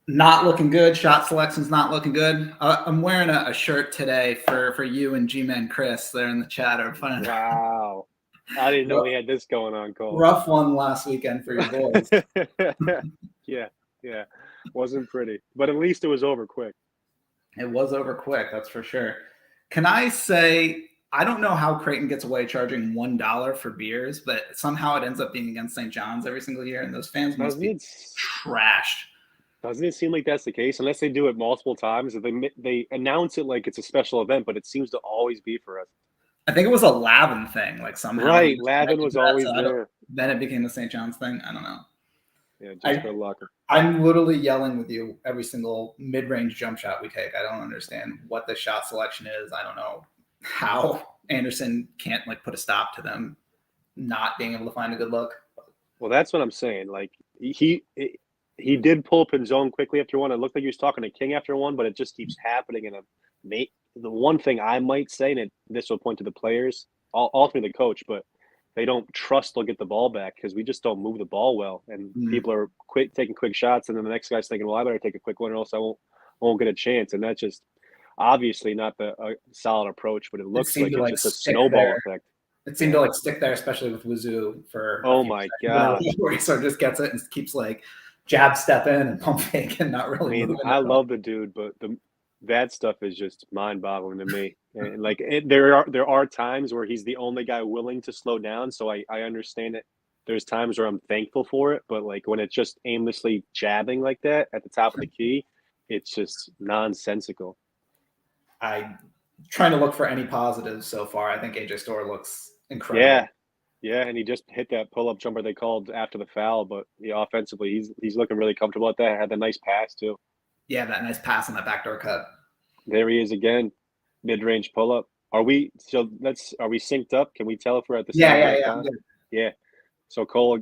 Not looking good. Shot selection's not looking good. I'm wearing a shirt today for you and G-Man Chris. They're in the chat. Wow. I didn't know we had this going on, Cole. Rough one last weekend for your boys. Yeah. Wasn't pretty. But at least it was over quick. It was over quick, that's for sure. Can I say, I don't know how Creighton gets away charging $1 for beers, but somehow it ends up being against St. John's every single year, and those fans must be trashed. Doesn't it seem like that's the case? Unless they do it multiple times, they announce it like it's a special event, but it seems to always be for us. I think it was a Lavin thing, like somehow. Right, Lavin was always there. Then it became the St. John's thing. I don't know. Yeah, just for luck. I'm literally yelling with you every single mid-range jump shot we take. I don't understand what the shot selection is. I don't know how Anderson can't like put a stop to them not being able to find a good look. Well, that's what I'm saying. Like he did pull up in zone quickly after one. It looked like he was talking to King after one, but it just keeps happening. And the one thing I might say, and this will point to the players, ultimately the coach, but they don't trust they'll get the ball back because we just don't move the ball well. And people are taking quick shots, and then the next guy's thinking, well, I better take a quick one or else I won't get a chance. And that's just obviously not a solid approach, but it looks like it's just a snowball effect. It seemed to like stick there, especially with Wazoo for my god, where he sort of just gets it and keeps like jab step in and pump fake and not really. I love the dude, but that stuff is just mind-boggling to me. And like there are times where he's the only guy willing to slow down, so I understand it. There's times where I'm thankful for it, but like when it's just aimlessly jabbing like that at the top of the key, it's just nonsensical. I'm trying to look for any positives so far. I think AJ Storr looks incredible. Yeah, and he just hit that pull-up jumper they called after the foul, but offensively he's looking really comfortable at that. Had the nice pass too. Yeah, that nice pass on that backdoor cut. There he is again, mid-range pull-up. Are we synced up? Can we tell if we're at the same time? Yeah. So Cole,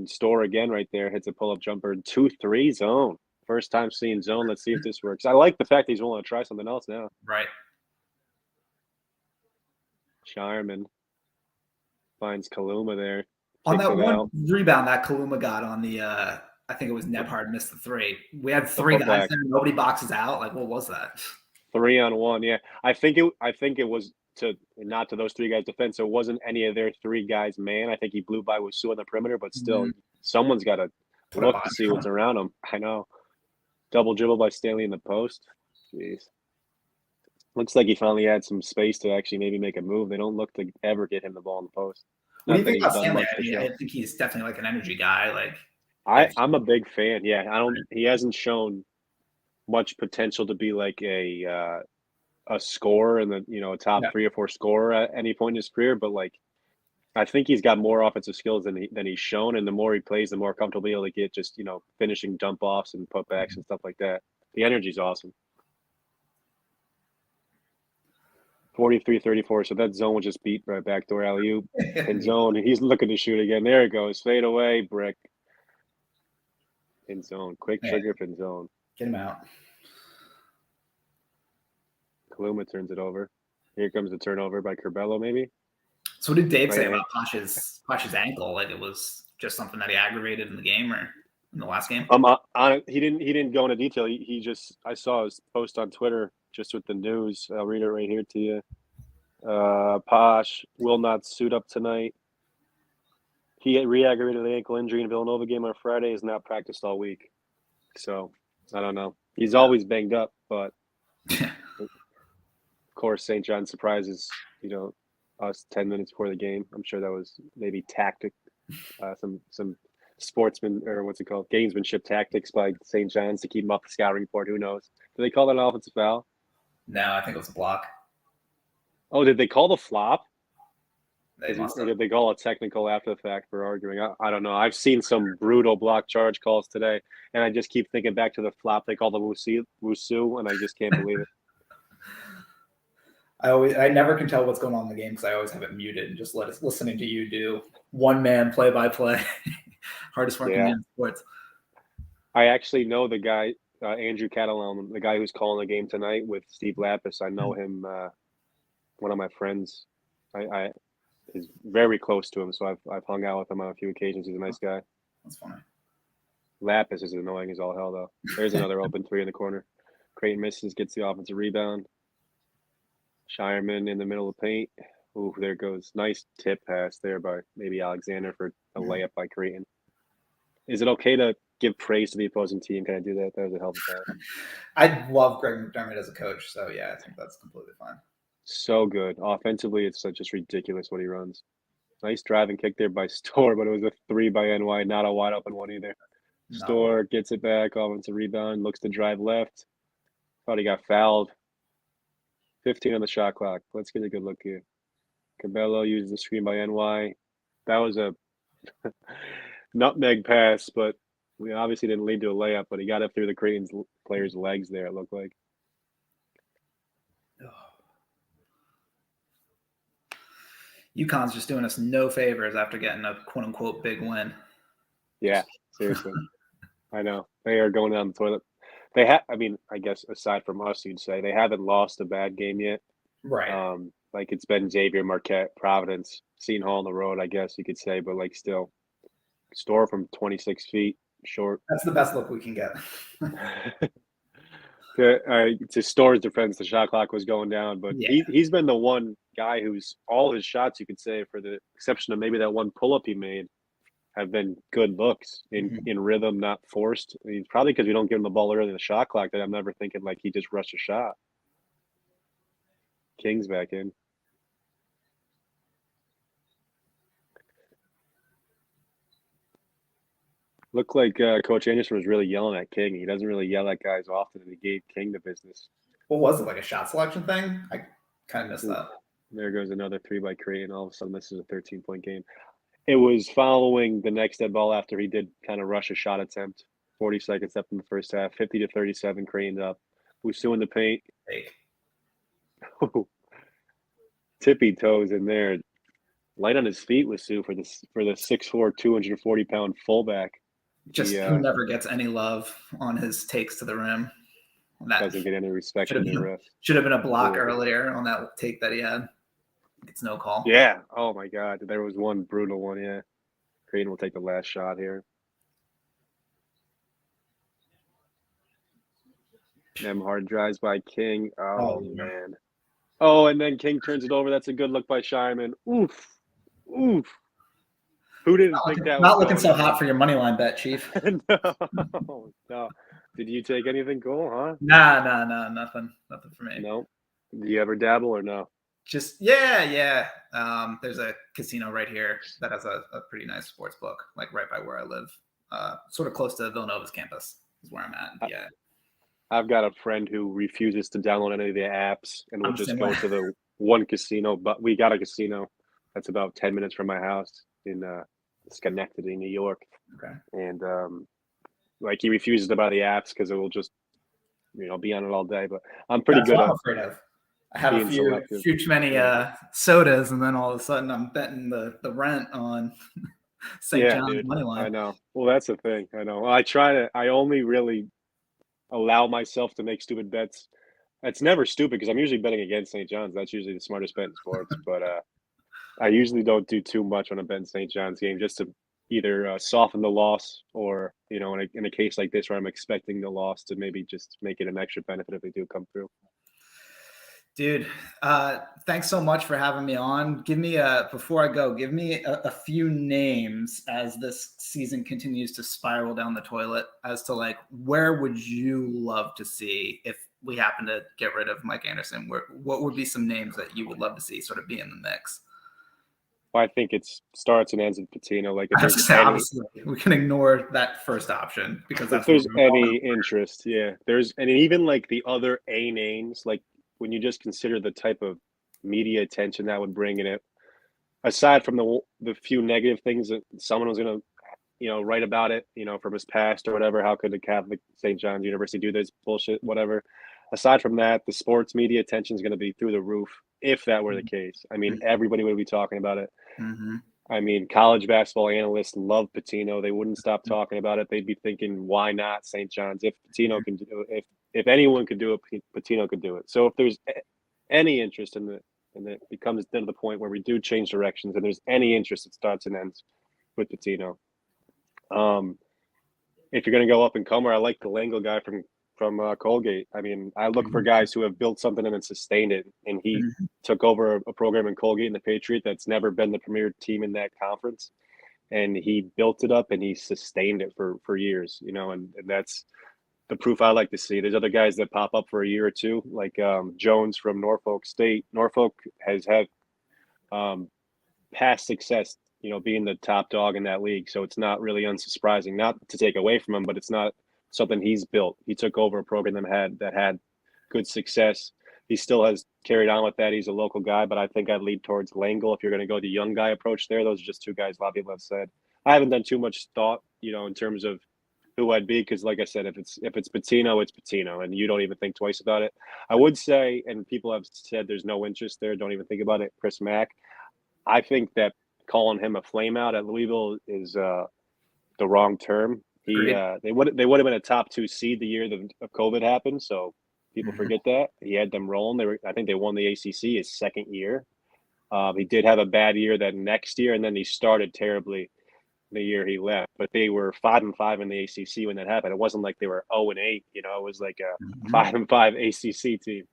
Storr again right there hits a pull-up jumper, 2-3 zone. First time seeing zone. Let's see if this works. I like the fact he's willing to try something else now. Right. Shireman finds Kaluma there. On that one rebound that Kaluma got on the I think it was Nebhard missed the three. We had three guys there. Nobody boxes out. Like, what was that? 3-on-1. Yeah, I think it was not to those three guys' defense. So it wasn't any of their three guys' man. I think he blew by Wasu on the perimeter, but still, someone's got to look to see what's around him. I know. Double dribble by Stanley in the post. Jeez. Looks like he finally had some space to actually maybe make a move. They don't look to ever get him the ball in the post. What do you think about Stanley? I think he's definitely like an energy guy. Like I'm a big fan. Yeah, he hasn't shown much potential to be like a scorer in the a top 3 or 4 scorer at any point in his career, but like I think he's got more offensive skills than he's shown, and the more he plays, the more comfortable he'll get just finishing dump offs and putbacks and stuff like that. The energy's awesome. 43-34, so that zone was just beat by backdoor alley-oop in zone, and he's looking to shoot again. There it goes, fade away, brick. In zone, quick trigger in zone. Get him out. Kaluma turns it over. Here comes the turnover by Curbelo, maybe. So what did Dave say about Posh's ankle? Like it was just something that he aggravated in the game or in the last game? He didn't go into detail. He just I saw his post on Twitter just with the news. I'll read it right here to you. Posh will not suit up tonight. He re-aggravated the ankle injury in Villanova game on Friday. Has not practiced all week. So I don't know. He's always banged up, but of course St. John surprises us 10 minutes before the game. I'm sure that was maybe tactic, some sportsman or what's it called, gamesmanship tactics by St. John's to keep him off the scouting report. Who knows? Did they call that an offensive foul? No, I think it was a block. Oh, did they call the flop? Or did they call a technical after the fact for arguing? I don't know. I've seen some brutal block charge calls today, and I just keep thinking back to the flop they call the Wusu, and I just can't believe it. I never can tell what's going on in the game because I always have it muted and just listening to you do one-man play-by-play. Hardest working man in sports. I actually know the guy Andrew Catalan, the guy who's calling the game tonight with Steve Lapis. I know him. One of my friends, I is very close to him, so I've hung out with him on a few occasions. He's a nice guy. That's funny. Lapis is annoying as all hell, though. There's another open three in the corner. Creighton misses, gets the offensive rebound. Shireman in the middle of the paint. Ooh, there goes. Nice tip pass there by maybe Alexander for a layup by Creighton. Is it okay to give praise to the opposing team? Can I do that? That was a hell of a pass. I love Greg McDermott as a coach, so yeah, I think that's completely fine. So good. Offensively, it's just ridiculous what he runs. Nice driving kick there by Storr, but it was a three by NY, not a wide open one either. No. Storr gets it back, offensive rebound, looks to drive left. Thought he got fouled. 15 on the shot clock. Let's get a good look here. Cabello uses the screen by NY. That was a nutmeg pass, but we obviously didn't lead to a layup, but he got up through the Creighton's player's legs there, it looked like. UConn's just doing us no favors after getting a quote-unquote big win. Yeah, seriously. I know. They are going down the toilet. They have, I mean, I guess aside from us, you'd say, they haven't lost a bad game yet. Right. Like it's been Xavier, Marquette, Providence, Seton Hall on the road, I guess you could say, but like still, Storr from 26 feet short. That's the best look we can get. To Storr's defense, the shot clock was going down, but he's been the one guy who's all his shots, you could say, for the exception of maybe that one pull-up he made, have been good looks in rhythm, not forced. I mean, it's probably because we don't give him the ball early in the shot clock that I'm never thinking like he just rushed a shot. King's back in. Looked like Coach Anderson was really yelling at King. He doesn't really yell at guys often, and he gave King the business. What was it, like a shot selection thing? I kind of missed that. There goes another three by Creighton. All of a sudden, this is a 13-point game. It was following the next dead ball after he did kind of rush a shot attempt. 40 seconds up in the first half. 50-37, Creighton up. Wusu in the paint. Tippy toes in there. Light on his feet, Wusu, for the 6'4", 240-pound fullback. Just who never gets any love on his takes to the rim. That doesn't get any respect from the refs. Should have been a block earlier on that take that he had. It's no call. Yeah. Oh, my God. There was one brutal one, yeah. Creighton will take the last shot here. Nemhard drives by King. Oh, man. Oh, and then King turns it over. That's a good look by Shireman. Oof. Oof. Who didn't think that was not looking so hot for your money line bet, Chief? No. Did you take anything cool, huh? Nah, nothing for me. No. Do you ever dabble or no? Just yeah. There's a casino right here that has a pretty nice sports book, like right by where I live, sort of close to Villanova's campus is where I'm at. Yeah. I've got a friend who refuses to download any of the apps and will just go to the one casino. But we got a casino that's about 10 minutes from my house in Schenectady, New York. Okay. And like he refuses to buy the apps because it will just, be on it all day. But I'm pretty good. What I'm afraid of. I have a few too many sodas, and then all of a sudden I'm betting the rent on St. John's money line. I know. Well, that's the thing. I know. I only really allow myself to make stupid bets. It's never stupid because I'm usually betting against St. John's. That's usually the smartest bet in sports. But I usually don't do too much when I'm betting St. John's game, just to either soften the loss or, in a case like this where I'm expecting the loss, to maybe just make it an extra benefit if they do come through. Dude, thanks so much for having me on. Before I go, give me a few names as this season continues to spiral down the toilet as to like, where would you love to see if we happen to get rid of Mike Anderson? What would be some names that you would love to see sort of be in the mix? Well, I think it starts and ends with Pitino. Like, obviously, we can ignore that first option because if there's any interest, and even like the other A names, like when you just consider the type of media attention that would bring in it, aside from the few negative things that someone was going to, write about it, from his past or whatever, how could the Catholic St. John's University do this bullshit, whatever. Aside from that, the sports media attention is going to be through the roof if that were the case. I mean, everybody would be talking about it. Mm-hmm. I mean, college basketball analysts love Pitino. They wouldn't stop talking about it. They'd be thinking, why not St. John's? If Pitino can do it, if anyone could do it, Pitino could do it. So if there's any interest in it becomes to the point where we do change directions and there's any interest, it starts and ends with Pitino. If you're going to go up and comer, I like the Langle guy from Colgate. I mean, I look for guys who have built something and sustained it. And he took over a program in Colgate and the Patriot that's never been the premier team in that conference. And he built it up and he sustained it for years, and that's the proof I like to see. There's other guys that pop up for a year or two, like Jones from Norfolk State. Norfolk has had past success, being the top dog in that league. So it's not really unsurprising, not to take away from him, but it's not something he's built. He took over a program that had good success. He still has carried on with that. He's a local guy, but I think I'd lead towards Langle if you're going to go the young guy approach there. Those are just two guys a lot of people have said. I haven't done too much thought, in terms of who I'd be, because like I said, if it's Pitino, it's Pitino, and you don't even think twice about it. I would say, and people have said there's no interest there, don't even think about it, Chris Mack. I think that calling him a flameout at Louisville is the wrong term. They would have been a top 2 seed the year of COVID happened, so people forget that. He had them rolling. I think they won the ACC his second year. He did have a bad year that next year, and then he started terribly the year he left. But they were 5-5 in the ACC when that happened. It wasn't like they were 0-8. It was like a 5-5 ACC team.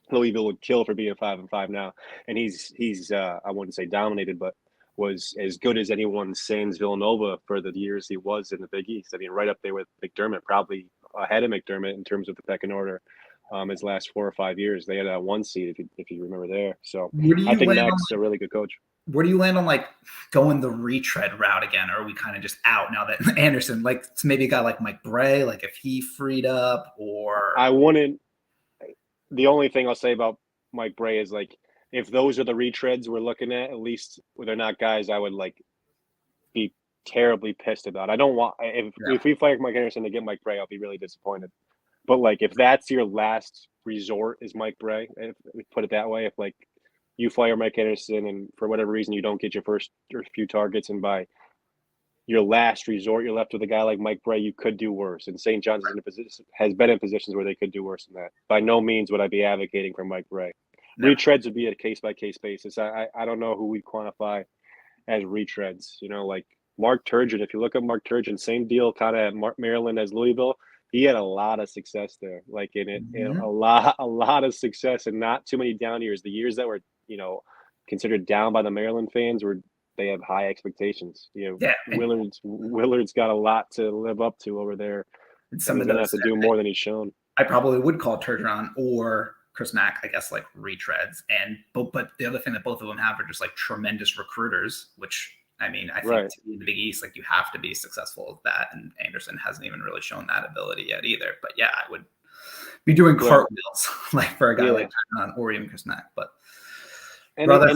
Louisville would kill for being 5-5 now, and he's I wouldn't say dominated, but was as good as anyone sans Villanova for the years he was in the Big East. I mean, right up there with McDermott, probably ahead of McDermott in terms of the pecking order. His last 4 or 5 years, they had a 1 seed, if you remember there. So I think Mack's a really good coach. Where do you land on like going the retread route again, or are we kind of just out now that Anderson, like maybe a guy like Mike Bray, like if he freed up, or I wouldn't. The only thing I'll say about Mike Bray is like, if those are the retreads we're looking at least they're not guys I would like be terribly pissed about. I don't want if we fire Mike Anderson to get Mike Bray, I'll be really disappointed. But like if that's your last resort is Mike Bray, if we put it that way, if like you fire Mike Anderson and for whatever reason you don't get your first or few targets, and by your last resort you're left with a guy like Mike Bray, you could do worse. And St. John's has been in positions where they could do worse than that. By no means would I be advocating for Mike Bray. No. Retreads would be a case-by-case basis. I don't know who we quantify as retreads. Like Mark Turgeon. If you look at Mark Turgeon, same deal kind of at Maryland as Louisville. He had a lot of success there, like a lot of success, and not too many down years. The years that were considered down by the Maryland fans they have high expectations. Willard's got a lot to live up to over there. And he's gonna have to do more than he's shown. I probably would call Turgeon or Chris Mack, I guess, like retreads. But the other thing that both of them have are just like tremendous recruiters, which I mean, I think to be in the Big East, like you have to be successful at that. And Anderson hasn't even really shown that ability yet either. But yeah, I would be doing cartwheels like for a guy like Turgeon or even Chris Mack. But brother,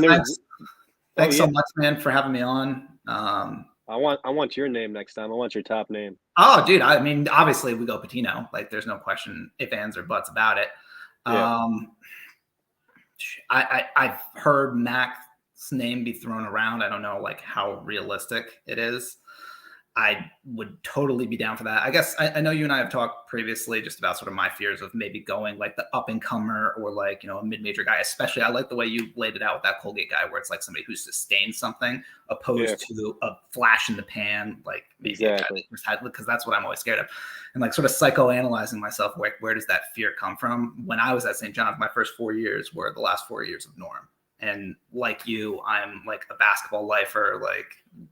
thanks so much, man, for having me on. I want your name next time. I want your top name. Oh, dude. I mean, obviously we go Pitino. Like there's no question, if ands or buts about it. Yeah. I've heard Mack's name be thrown around. I don't know like how realistic it is. I would totally be down for that. I guess I know you and I have talked previously just about sort of my fears of maybe going like the up and comer or like, a mid-major guy, especially. I like the way you laid it out with that Colgate guy where it's like somebody who's sustained something opposed to a flash in the pan, like exactly, because that's what I'm always scared of. And like sort of psychoanalyzing myself, like where does that fear come from? When I was at St. John's, my first 4 years were the last 4 years of Norm. And like you, I'm like a basketball lifer, like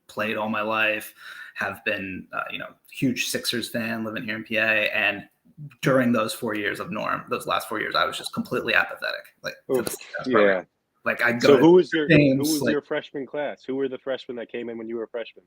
played all my life, have been, huge Sixers fan living here in PA. And during those 4 years of Norm, those last 4 years, I was just completely apathetic. Like, like I'd go. So who was your freshman class? Who were the freshmen that came in when you were a freshman?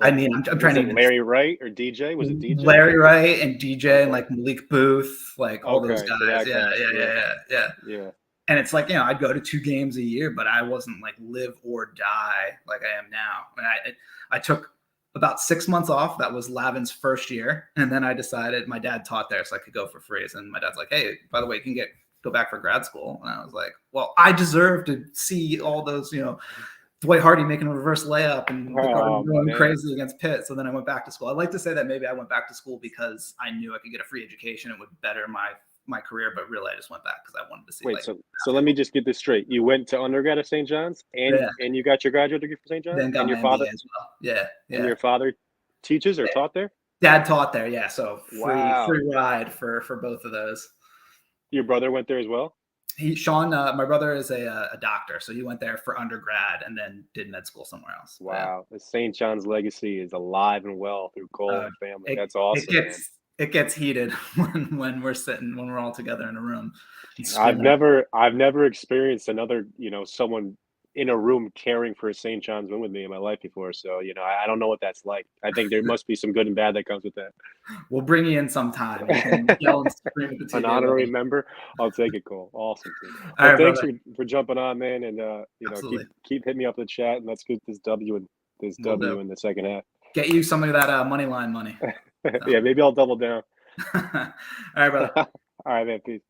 I mean, I'm trying to. Larry Wright or DJ? Was it DJ? Larry Wright and DJ and like Malik Booth, like all those guys. Yeah. And it's like, I'd go to 2 games a year, but I wasn't like live or die like I am now. And I took about 6 months off. That was Lavin's first year. And then I decided, my dad taught there, so I could go for free. And my dad's like, hey, by the way, you can go back for grad school. And I was like, well, I deserve to see all those, Dwight Hardy making a reverse layup and the Cardinals Oh going man. crazy against Pitt. So then I went back to school. I'd like to say that maybe I went back to school because I knew I could get a free education. It would better my career, but really I just went back because I wanted to see Wait, like so let me just get this straight. You went to undergrad at St. John's and yeah, and you got your graduate degree from St. John's? then got my MBA as well. Yeah, And yeah. your father teaches or Yeah. taught there? Dad taught there, yeah. So Wow. free ride for both of those. Your brother went there as well? Sean, my brother is a doctor, so he went there for undergrad and then did med school somewhere else. But yeah. Wow. The St. John's legacy is alive and well through Cole Uh, and family. it That's it awesome, man. gets heated when we're all together in a room and I've screaming. never I've never experienced another, someone in a room caring for a St. John's win with me in my life before. So, I don't know what that's like. I think there must be some good and bad that comes with We'll bring you in sometime. You can that. yell and scream at the An TV a honorary little. member, I'll take it, Cole. Awesome, dude. All Well, right, thanks brother. for jumping on, man, and keep Absolutely, hitting me up in the chat, and let's get this we'll do. W in the second half. Get you some of that money line money. So. Yeah, maybe I'll double down. All right, brother. All right, man. Peace.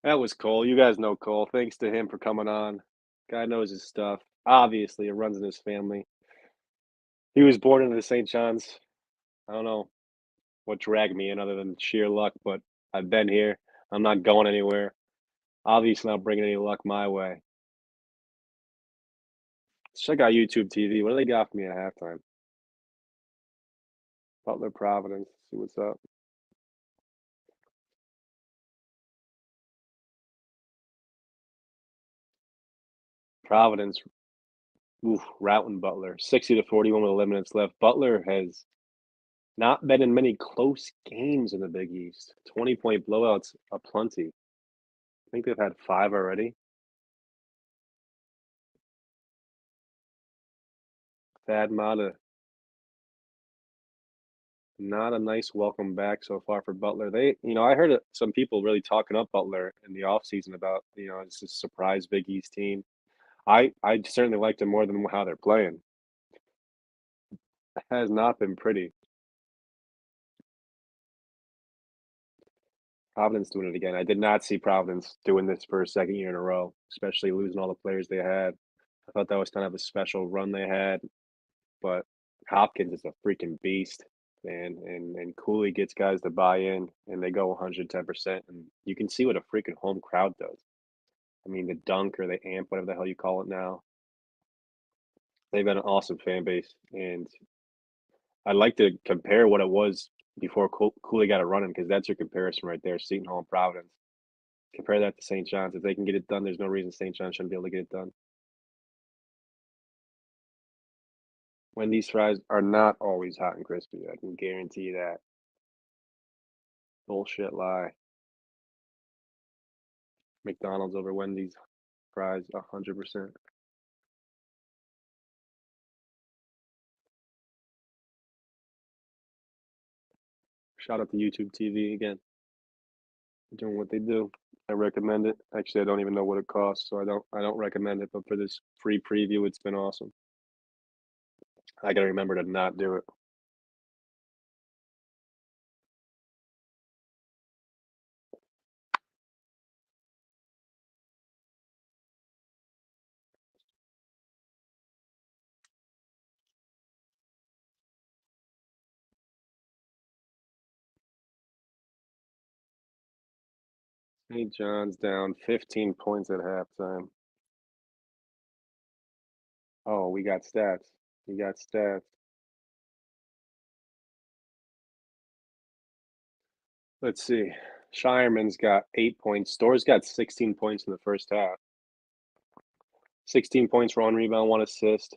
That was Cole. You guys know Cole. Thanks to him for coming on. Guy knows his stuff. Obviously, it runs in his family. He was born into the St. John's. I don't know what dragged me in other than sheer luck, but I've been here. I'm not going anywhere. Obviously, not bringing any luck my way. Let's check out YouTube TV. What do they got for me at halftime? Butler Providence. See what's up. Providence. Oof, routing Butler. 60-41 with 11 minutes left. Butler has not been in many close games in the Big East. 20-point blowouts aplenty. I think they've had 5 already. Thad Matta. Not a nice welcome back so far for Butler. I heard some people really talking up Butler in the offseason about, it's a surprise Big East team. I certainly liked them more than how they're playing. It has not been pretty. Providence doing it again. I did not see Providence doing this for a second year in a row, especially losing all the players they had. I thought that was kind of a special run they had, but Hopkins is a freaking beast, man, and Cooley gets guys to buy in, and they go 110%, and you can see what a freaking home crowd does. I mean, the dunk or the amp, whatever the hell you call it now, they've been an awesome fan base, and I'd like to compare what it was before Cooley got it running because that's your comparison right there, Seton Hall and Providence. Compare that to St. John's. If they can get it done, there's no reason St. John's shouldn't be able to get it done. Wendy's fries are not always hot and crispy. I can guarantee that. Bullshit lie. McDonald's over Wendy's fries 100%. Shout out to YouTube TV again. Doing what they do. I recommend it. Actually, I don't even know what it costs, so I don't recommend it, but for this free preview, it's been awesome. I gotta remember to not do it. St. John's down 15 points at halftime. Oh, we got stats. We got stats. Let's see. Shireman's got 8 points. Storr's got 16 points in the first half. 16 points for 1 rebound, 1 assist.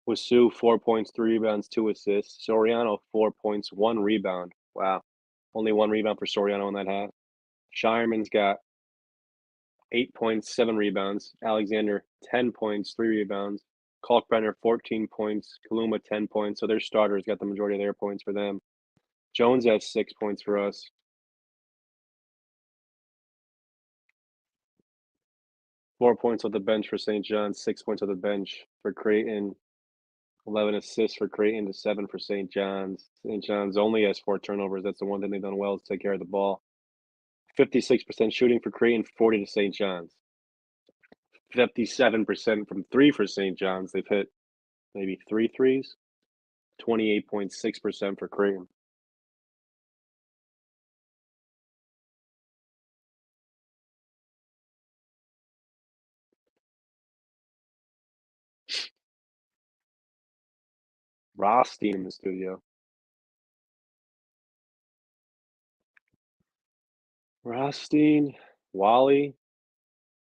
Wasu, 4 points, 3 rebounds, 2 assists. Soriano, 4 points, 1 rebound. Wow. Only 1 rebound for Soriano in that half. Shireman's got 8 points, 7 rebounds. Alexander, 10 points, 3 rebounds. Kalkbrenner, 14 points. Kaluma, 10 points. So their starters got the majority of their points for them. Jones has 6 points for us. 4 points on the bench for St. John's, 6 points on the bench for Creighton. 11 assists for Creighton to 7 for St. John's. St. John's only has 4 turnovers. That's the one thing they've done well is take care of the ball. 56% shooting for Creighton, 40 to St. John's. 57% from three for St. John's. They've hit maybe three threes. 28.6% for Creighton. Rothstein in the studio. Rothstein, Wally,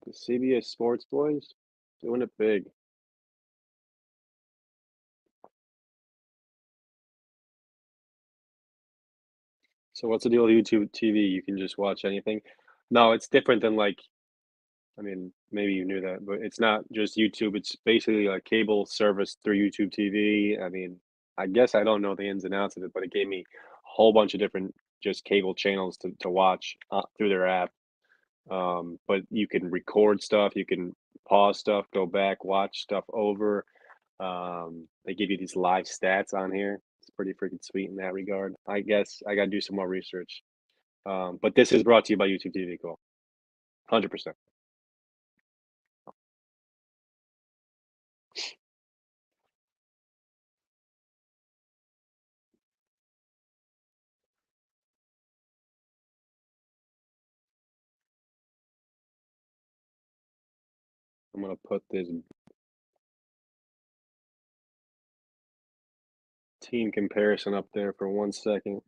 the CBS Sports Boys, doing it big. So what's the deal with YouTube TV? You can just watch anything? No, it's different than like, I mean, maybe you knew that, but it's not just YouTube. It's basically a cable service through YouTube TV. I mean, I guess I don't know the ins and outs of it, but it gave me a whole bunch of different just cable channels to watch through their app. But you can record stuff, you can pause stuff, go back, watch stuff over. They give you these live stats on here. It's pretty freaking sweet in that regard. I guess I gotta do some more research. But this is brought to you by YouTube TV. Cool, 100%. I'm gonna put this team comparison up there for 1 second,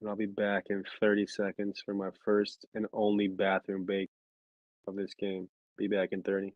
and I'll be back in 30 seconds for my first and only bathroom break of this game. Be back in 30.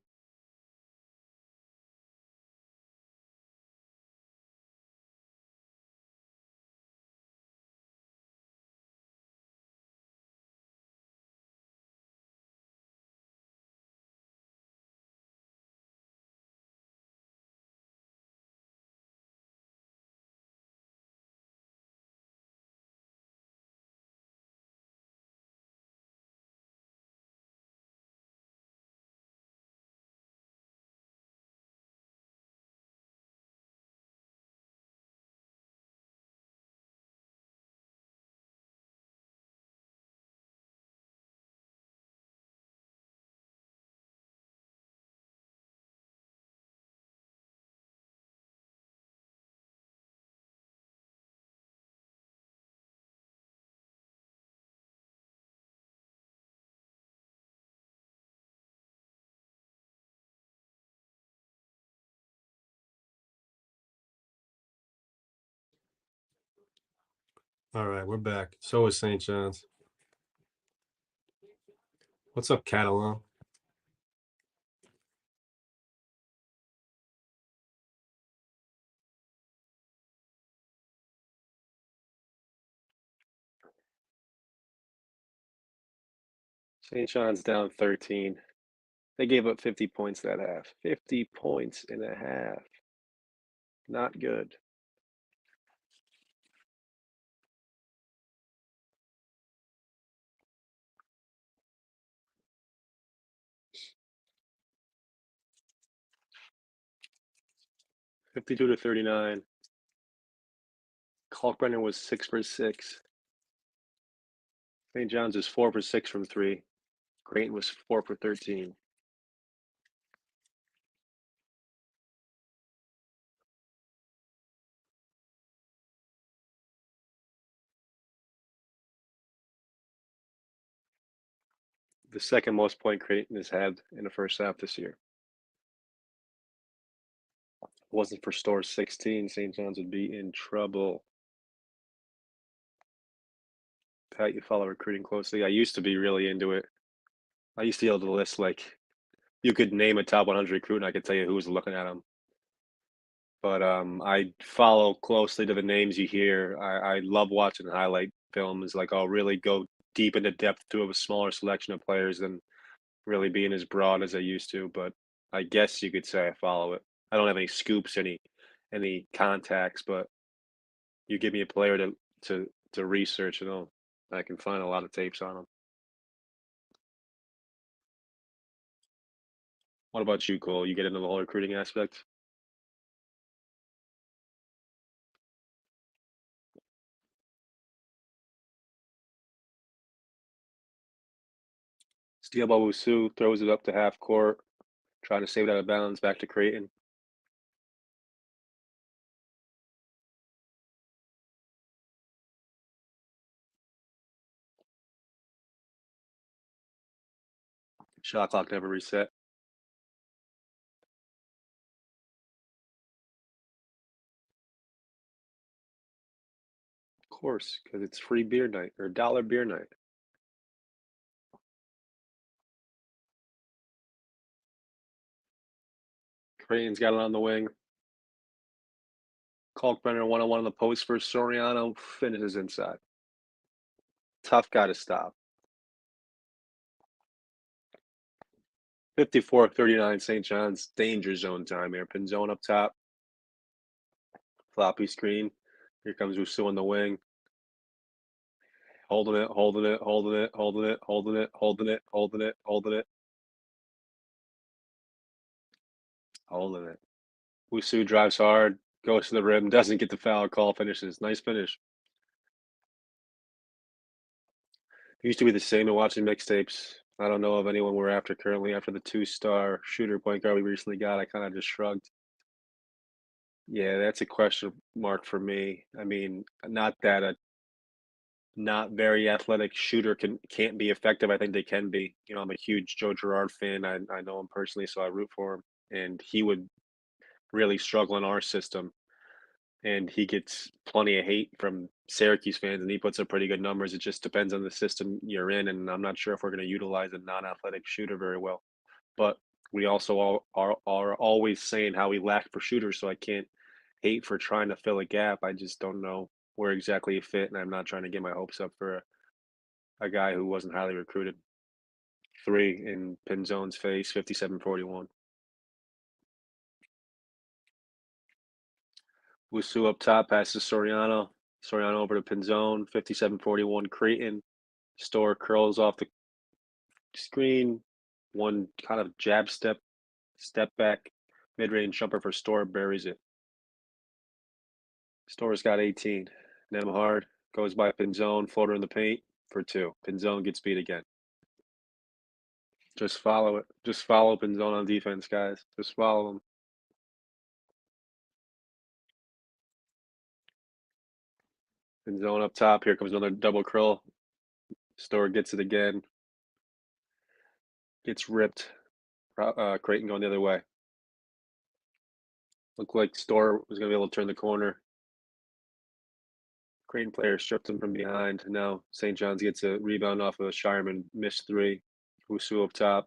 All right, we're back. So is St. John's. What's up, Catalan? St. John's down 13. They gave up 50 points that half. 50 points in a half. Not good. $52 to 39. Kalkbrenner was 6 for 6. St. John's is 4 for 6 from three. Creighton was 4 for 13. The second most point Creighton has had in the first half this year. If it wasn't for store 16, St. John's would be in trouble. Pat, you follow recruiting closely. I used to be really into it. I used to be able to list like you could name a top 100 recruit, and I could tell you who was looking at them. But I follow closely to the names you hear. I love watching highlight films. Like I'll really go deep into depth to a smaller selection of players than really being as broad as I used to. But I guess you could say I follow it. I don't have any scoops, any contacts, but you give me a player to research, and I can find a lot of tapes on them. What about you, Cole? You get into the whole recruiting aspect? Steal by Wusu, throws it up to half court, trying to save it out of bounds, back to Creighton. Shot clock never reset. Of course, because it's free beer night or dollar beer night. Creighton's got it on the wing. Kalkbrenner one-on-one on the post for Soriano, finishes inside. Tough guy to stop. 54-39 St. John's, danger zone time here. Pinzone up top. Floppy screen. Here comes Usu on the wing. Holding it, holding it, holding it, holding it, holding it, holding it, holding it, holding it. Holding it. Usu drives hard, goes to the rim, doesn't get the foul call, finishes. Nice finish. It used to be the same in watching mixtapes. I don't know of anyone we're after currently. After the two-star shooter point guard we recently got, I kind of just shrugged. Yeah, that's a question mark for me. I mean, not that a not very athletic shooter can't be effective. I think they can be. You know, I'm a huge Joe Girard fan. I know him personally, so I root for him. And he would really struggle in our system. And he gets plenty of hate from Syracuse fans, and he puts up pretty good numbers. It just depends on the system you're in, and I'm not sure if we're going to utilize a non-athletic shooter very well. But we also are always saying how we lack for shooters, so I can't hate for trying to fill a gap. I just don't know where exactly he fit, and I'm not trying to get my hopes up for a guy who wasn't highly recruited. Three in Pinzone's face, 57-41. Wusu up top, passes Soriano. Soriano over to Pinzone, 57-41 Creighton. Store curls off the screen. One kind of jab step back, mid-range jumper for Store, buries it. Store's got 18. Nemhard goes by Pinzone, floater in the paint for two. Pinzone gets beat again. Just follow it. Just follow Pinzone on defense, guys. Just follow him. Pinzone up top. Here comes another double curl. Store gets it again. Gets ripped. Creighton going the other way. Looked like Store was going to be able to turn the corner. Creighton player stripped him from behind. Now St. John's gets a rebound off of a Shireman missed three. Wusu up top.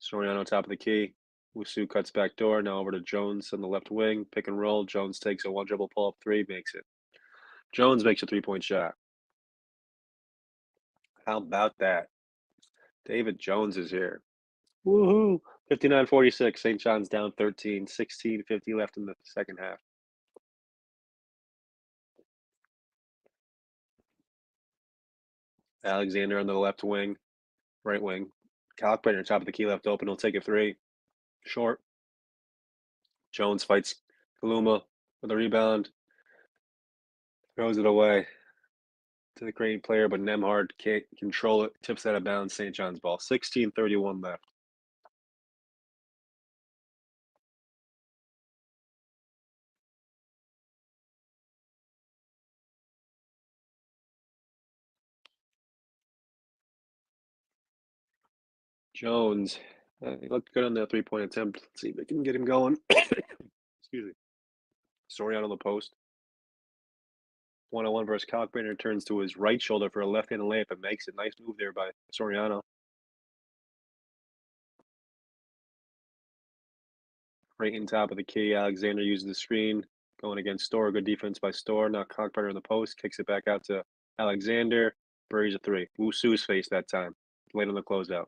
Soriano top of the key. Wusu cuts back door. Now over to Jones on the left wing. Pick and roll. Jones takes a one dribble pull up three. Makes it. Jones makes a 3-point shot. How about that? David Jones is here. Woohoo! 59-46. St. John's down 13. 16:50 left in the second half. Alexander on the left wing, right wing. Kalkbrenner top of the key left open. He'll take a three. Short. Jones fights Kaluma with a rebound. Throws it away to the Creighton player, but Nemhard can't control it. Tips out of bounds. St. John's ball. 16:31 left. Jones, he looked good on that 3-point attempt. Let's see if we can get him going. Excuse me. Soriano on the post. 1-on-1 versus Kalkbrenner, turns to his right shoulder for a left-handed layup and makes it. Nice move there by Soriano. Right in top of the key. Alexander uses the screen. Going against Store. Good defense by Store. Now Kalkbrenner in the post. Kicks it back out to Alexander. Buries a three. Wusu's face that time. Late on the closeout.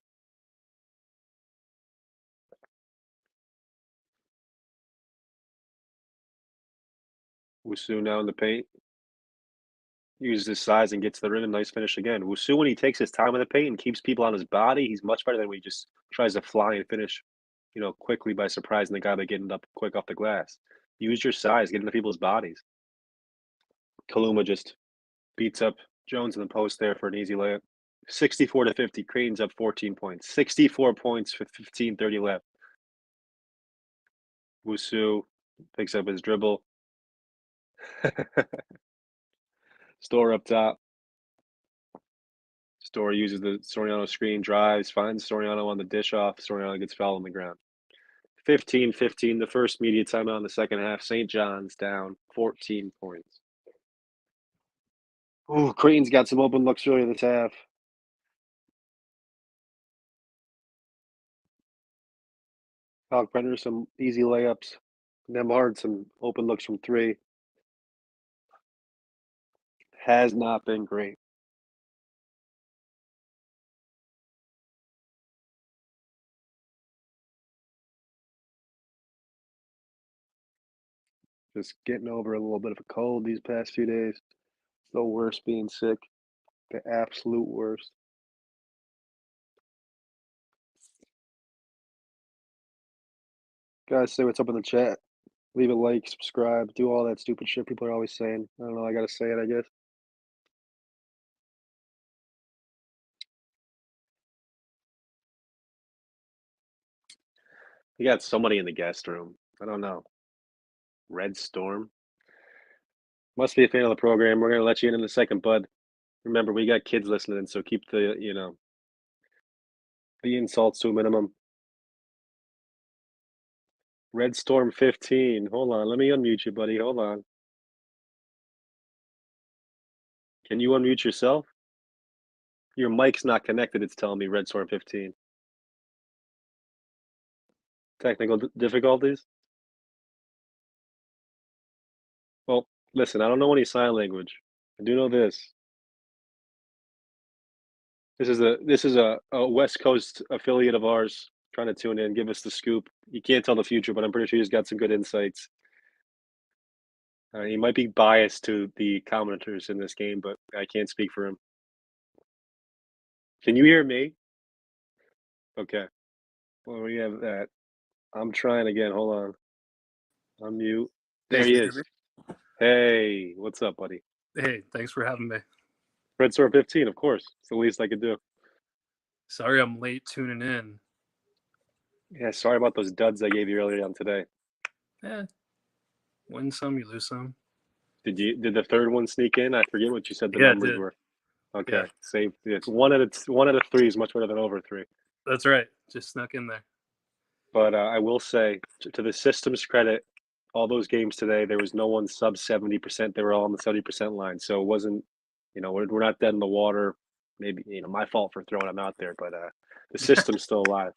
Wusu now in the paint. Uses his size and gets to the rim. Nice finish again. Wusu, when he takes his time in the paint and keeps people on his body, he's much better than when he just tries to fly and finish, quickly by surprising the guy by getting up quick off the glass. Use your size, get into people's bodies. Kaluma just beats up Jones in the post there for an easy layup. 64-50. Creighton's up 14 points. 64 points with 15:30 left. Wusu picks up his dribble. Store up top. Store uses the Soriano screen, drives, finds Soriano on the dish off. Soriano gets fouled on the ground. 15-15, the first media timeout in the second half. St. John's down 14 points. Ooh, Creighton's got some open looks early this half. Kalkbrenner, some easy layups. Nemhard, some open looks from three. Has not been great. Just getting over a little bit of a cold these past few days. It's the worst being sick. The absolute worst. Guys, say what's up in the chat. Leave a like, subscribe, do all that stupid shit people are always saying. I don't know, I gotta say it, I guess. You got somebody in the guest room. I don't know. Red Storm. Must be a fan of the program. We're gonna let you in a second, bud. Remember, we got kids listening, so keep the the insults to a minimum. Red Storm 15. Hold on, let me unmute you, buddy. Hold on. Can you unmute yourself? Your mic's not connected. It's telling me Red Storm 15. Technical difficulties. Well, listen, I don't know any sign language. I do know this. This is a West Coast affiliate of ours trying to tune in, give us the scoop. You can't tell the future, but I'm pretty sure he's got some good insights. He might be biased to the commenters in this game, but I can't speak for him. Can you hear me? Okay. Well, we have that. I'm trying again. Hold on. Unmute. There he is. Hey, what's up, buddy? Hey, thanks for having me. Red Storm 15, of course. It's the least I could do. Sorry I'm late tuning in. Yeah, sorry about those duds I gave you earlier on today. Win some, you lose some. Did the third one sneak in? I forget what you said the Yeah, it numbers did. were. Okay, Yeah. same. It's one out of three is much better than over three. That's right. Just snuck in there. But I will say, to the system's credit, all those games today, there was no one sub 70%. They were all on the 70% line. So it wasn't, we're not dead in the water. Maybe, my fault for throwing them out there, but the system's still alive.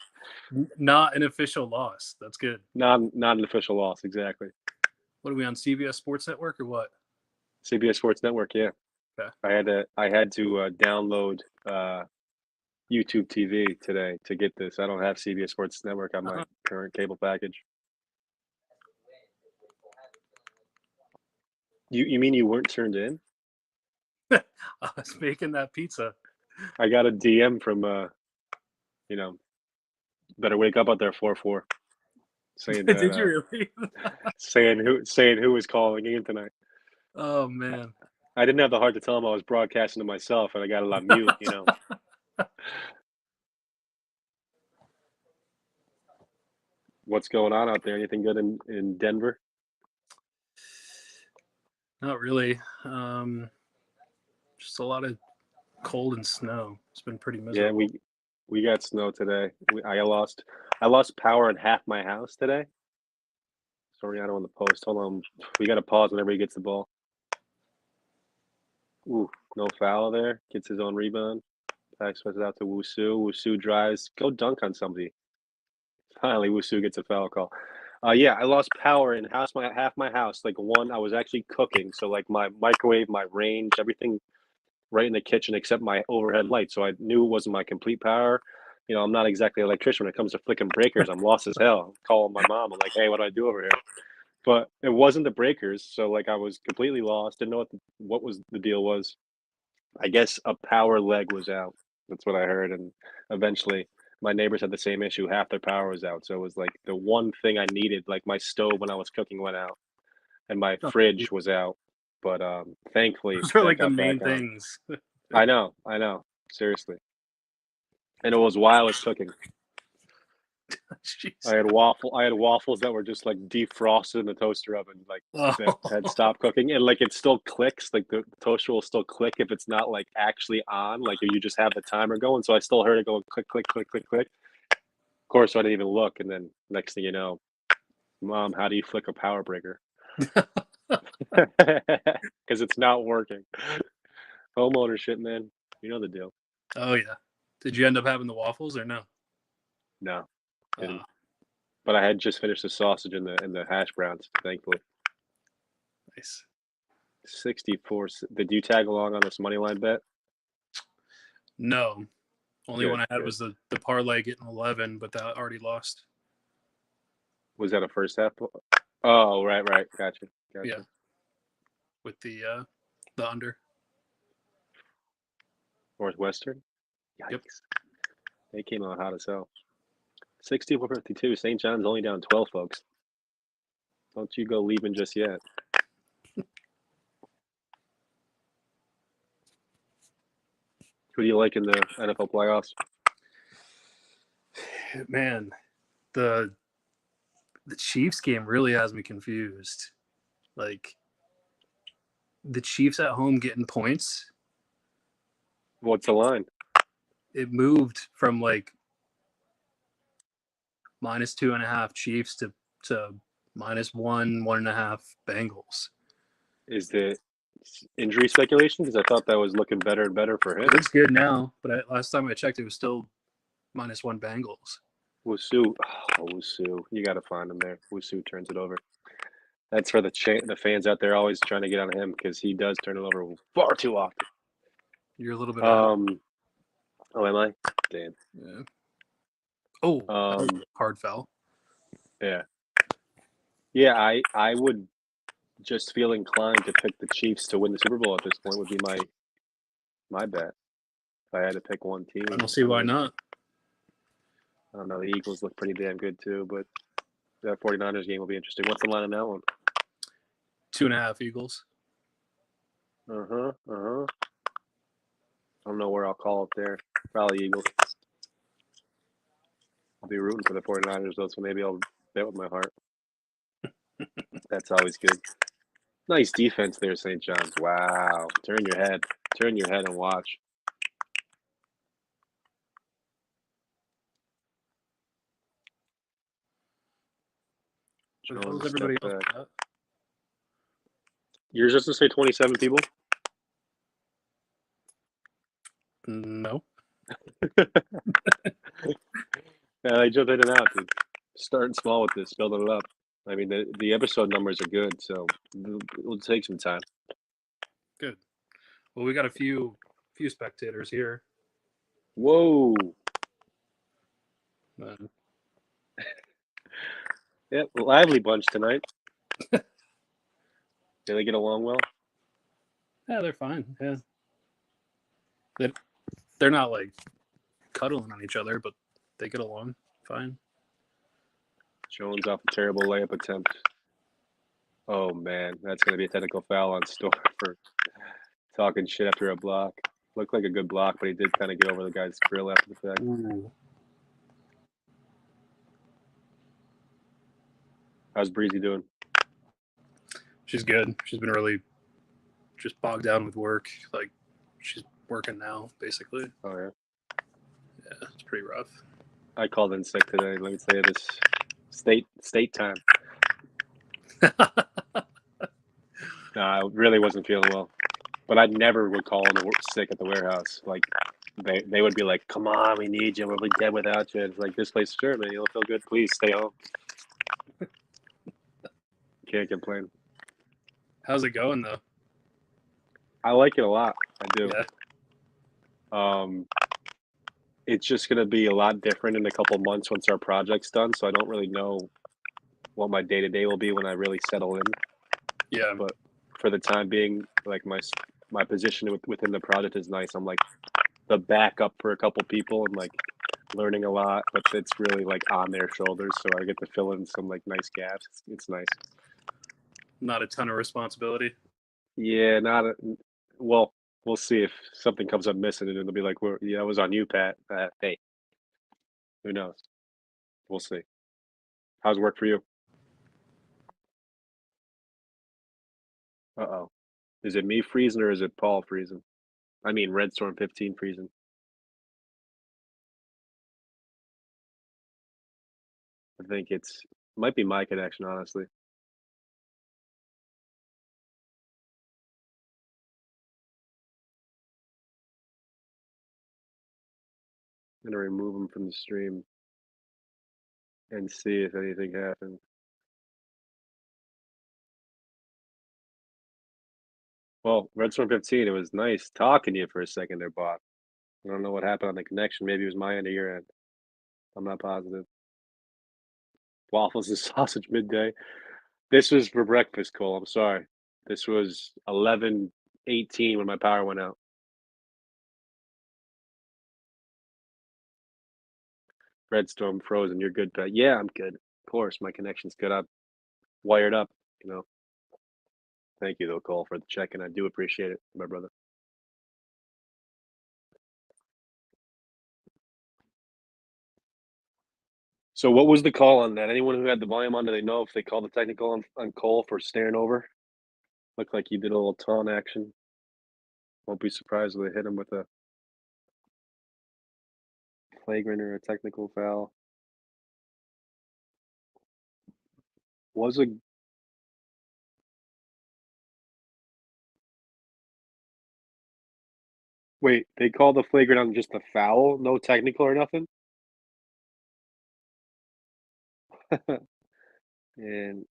Not an official loss. That's good. Not an official loss, exactly. What are we on, CBS Sports Network or what? CBS Sports Network, yeah. Okay. I had to download YouTube TV today to get this. I don't have CBS Sports Network on my current cable package. You mean you weren't turned in? I was making that pizza. I got a DM from better wake up out there 4-4. Saying that, Did you really? saying who was calling in tonight. Oh man. I didn't have the heart to tell him I was broadcasting to myself and I got it on mute, What's going on out there? Anything good in Denver? Not really. Just a lot of cold and snow. It's been pretty miserable. Yeah, we got snow today. I lost power in half my house today. Soriano on the post. Hold on. We got to pause whenever he gets the ball. Ooh, no foul there. Gets his own rebound. Pass it out to Wusu. Wusu drives. Go dunk on somebody. Finally, Wusu gets a foul call. Yeah, I lost power in half my house. Like I was actually cooking. So like my microwave, my range, everything right in the kitchen except my overhead light. So I knew it wasn't my complete power. I'm not exactly an electrician when it comes to flicking breakers. I'm lost as hell. I'm calling my mom. I'm like, hey, what do I do over here? But it wasn't the breakers. So like I was completely lost. Didn't know what was the deal was. I guess a power leg was out. That's what I heard. And eventually my neighbors had the same issue. Half their power was out. So it was like the one thing I needed, like my stove when I was cooking went out and my fridge was out. But thankfully Those are that like the got main back on. things. I know. Seriously. And it was while I was cooking. Jeez. I had waffles that were just like defrosted in the toaster oven, like that Oh. had stopped cooking, and like it still clicks, like the toaster will still click if it's not like actually on, like you just have the timer going. So I still heard it going click, click, click, click, click. Of course, so I didn't even look, and then next thing you know, Mom, how do you flick a power breaker? Because it's not working. Home ownership, man, you know the deal. Oh yeah. Did you end up having the waffles or no? No, didn't. Ah, But I had just finished the sausage and the hash browns, thankfully. nice. 64. Did you tag along on this money line bet? No. Only Good, one I had good. was the parlay getting 11, but that already lost. Was that a first half? Oh, right. Gotcha. Yeah. With the under. Northwestern? Yikes. Yep. They came out hot as hell. 64-52. St. John's only down 12, folks. Don't you go leaving just yet. Who do you like in the NFL playoffs? Man, the Chiefs game really has me confused. Like the Chiefs at home getting points, What's the line? it moved from like -2.5 Chiefs to -1.5 Bengals. Is the injury speculation? Because I thought that was looking better and better for him. It looks good now, but last time I checked, it was still -1 Bengals. Wusu. Oh, Wusu. You got to find him there. Wusu turns it over. That's for the fans out there always trying to get on him because he does turn it over far too often. You're a little bit out. Oh, am I? Damn. Yeah. Oh, hard foul. Yeah. Yeah, I would just feel inclined to pick the Chiefs to win the Super Bowl at this point would be my bet. If I had to pick one team. I don't see why not. I don't know. The Eagles look pretty damn good too, but that 49ers game will be interesting. What's the line on that one? 2.5 Eagles. I don't know where I'll call it there. Probably Eagles. I'll be rooting for the 49ers though, so maybe I'll bet with my heart. That's always good. Nice defense there, St. John's. Wow. Turn your head and watch. What the hell is everybody else at? Yours just to say 27 people? No. Yeah, they jump in and out, dude. Starting small with this, building it up. I mean, the episode numbers are good, so it'll take some time. Good. Well, we got a few spectators here. Whoa. Yep, lively bunch tonight. Do they get along well? Yeah, they're fine. Yeah. They're not like cuddling on each other, but they get along fine. Jones off a terrible layup attempt. Oh, man. That's going to be a technical foul on Storr for talking shit after a block. Looked like a good block, but he did kind of get over the guy's grill after the fact. Ooh. How's Breezy doing? She's good. She's been really just bogged down with work. Like, she's working now, basically. Oh, yeah. Yeah, it's pretty rough. I called in sick today. Let me tell you this. State time. No, I really wasn't feeling well. But I never would call in sick at the warehouse. Like, they would be like, come on, we need you. We'll be dead without you. It's like, this place, sure, man. You don't feel good. Please stay home. Can't complain. How's it going, though? I like it a lot. I do. Yeah. It's just going to be a lot different in a couple months once our project's done. So I don't really know what my day-to-day will be when I really settle in. Yeah. But for the time being, like my position within the project is nice. I'm like the backup for a couple people and like learning a lot, but it's really like on their shoulders. So I get to fill in some like nice gaps. It's nice. Not a ton of responsibility. Yeah, well, We'll see if something comes up missing, and it'll be like, yeah, it was on you, Pat. Hey, who knows? We'll see. How's work for you? Uh-oh. Is it me freezing or is it Paul freezing? I mean, Red Storm 15 freezing. I think might be my connection, honestly. I'm gonna remove him from the stream and see if anything happens. Well, Red Storm 15, it was nice talking to you for a second there, Bob. I don't know what happened on the connection. Maybe it was my end or your end. I'm not positive. Waffles and sausage midday. This was for breakfast, Cole. I'm sorry. This was 11:18 when my power went out. Red Storm frozen. You're good, Pat. Yeah, I'm good. Of course, my connection's good. I'm wired up, you know. Thank you, though, Cole, for the check-in. I do appreciate it, my brother. So what was the call on that? Anyone who had the volume on, do they know if they called the technical on Cole for staring over? Looked like he did a little taunt action. Won't be surprised if they hit him with a flagrant or a technical foul. Was a Wait, they called the flagrant on just the foul? No technical or nothing? And,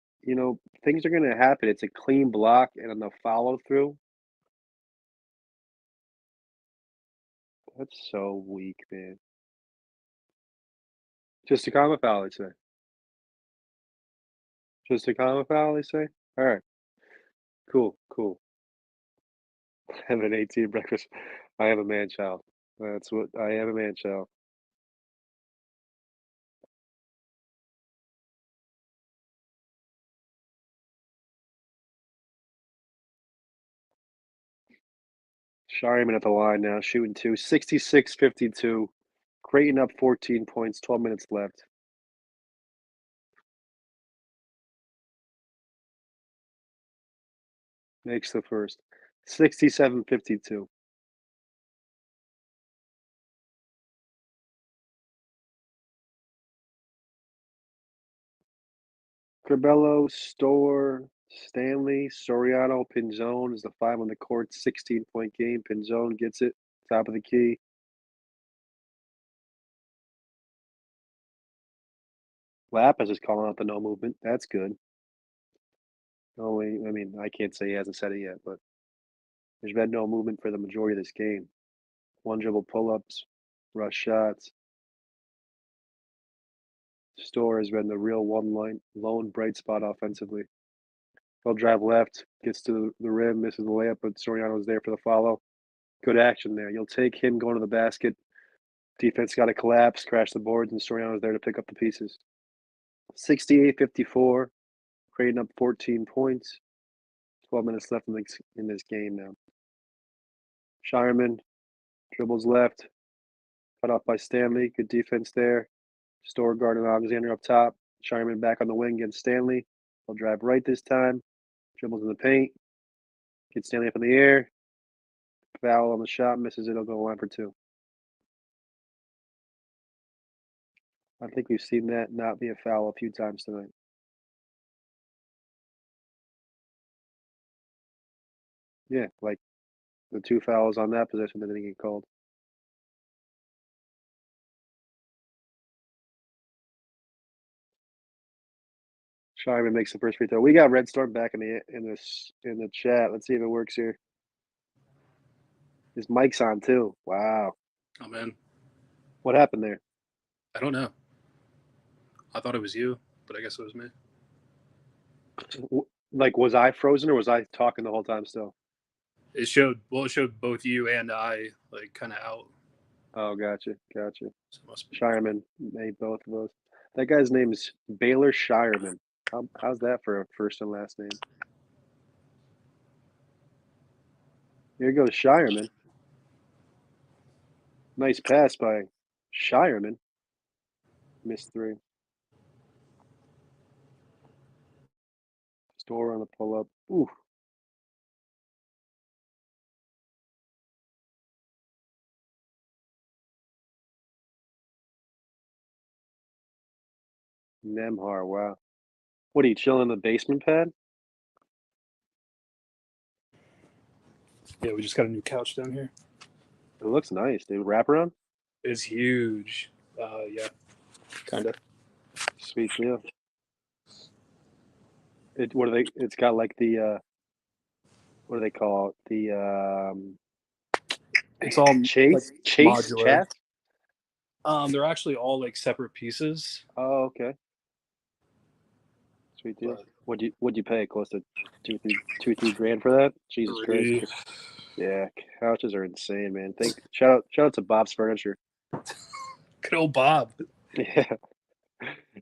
things are gonna happen. It's a clean block and on the follow through. That's so weak, man. Just a common foul, they say. Just a common foul, they say? Alright, cool, cool. Have an 18 breakfast. I have a man child. That's what I am, a man child. Shyman at the line now, shooting two. 66-52. Creighton up 14 points, 12 minutes left. Makes the first. 67-52. Corbello, Store, Stanley, Soriano, Pinzone is the five on the court. 16-point game. Pinzone gets it. Top of the key. Lapis is calling out the no movement. That's good. I can't say he hasn't said it yet, but there's been no movement for the majority of this game. One dribble pull-ups, rush shots. Store has been the real lone bright spot offensively. He'll drive left, gets to the rim, misses the layup, but Soriano's there for the follow. Good action there. You'll take him going to the basket. Defense got to collapse, crash the boards, and Soriano's there to pick up the pieces. 68-54. Creighton up 14 points. 12 minutes left in this game now. Shireman dribbles left. Cut off by Stanley. Good defense there. Store guard and Alexander up top. Shireman back on the wing against Stanley. He'll drive right this time. Dribbles in the paint. Gets Stanley up in the air. Foul on the shot. Misses it. He'll go line for two. I think we've seen that not be a foul a few times tonight. Yeah, like the two fouls on that possession that didn't get called. Shireman makes the first free throw. We got Red Storm back in the chat. Let's see if it works here. His mic's on too. Wow. Oh man, What happened there? I don't know. I thought it was you, but I guess it was me. Like, was I frozen or was I talking the whole time still? It showed both you and I like kind of out. Oh, gotcha. So it must be. Shireman made both of those. That guy's name is Baylor Shireman. How's that for a first and last name? Here goes Shireman. Nice pass by Shireman. Missed 3. Store on the pull up. Ooh. Nemhar, wow. What are you chilling in the basement pad? Yeah, we just got a new couch down here. It looks nice, dude. Wraparound? It's huge. Yeah, kind of. Sweet deal. It's got like the what do they call it? The It's all like chase modular. chats? They're actually all like separate pieces. Oh, okay. Sweet deal. But What'd you pay? Close to 3 grand for that? Jesus Christ. three. Yeah, couches are insane, man. Shout out to Bob's Furniture. Good old Bob. Yeah.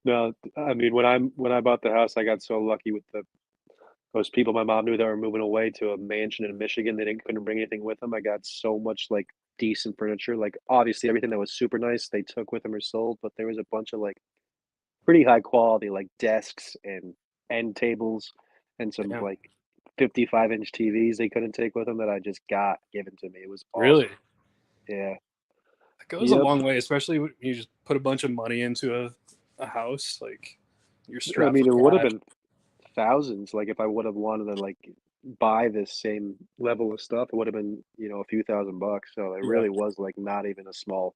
No, I mean when I bought the house, I got so lucky with those people my mom knew that were moving away to a mansion in Michigan. They couldn't bring anything with them. I got so much like decent furniture. Like obviously everything that was super nice they took with them or sold, but there was a bunch of like pretty high quality like desks and end tables and some Damn. like 55-inch TVs they couldn't take with them that I just got given to me. It was Really? awesome. Yeah. That goes a Yep. long way, especially when you just put a bunch of money into a house. Like you're I strapped mean, for it would have cash. been thousands. Like if I would have wanted to like buy this same level of stuff, it would have been, a few $1,000. So it Yeah. really was like not even a small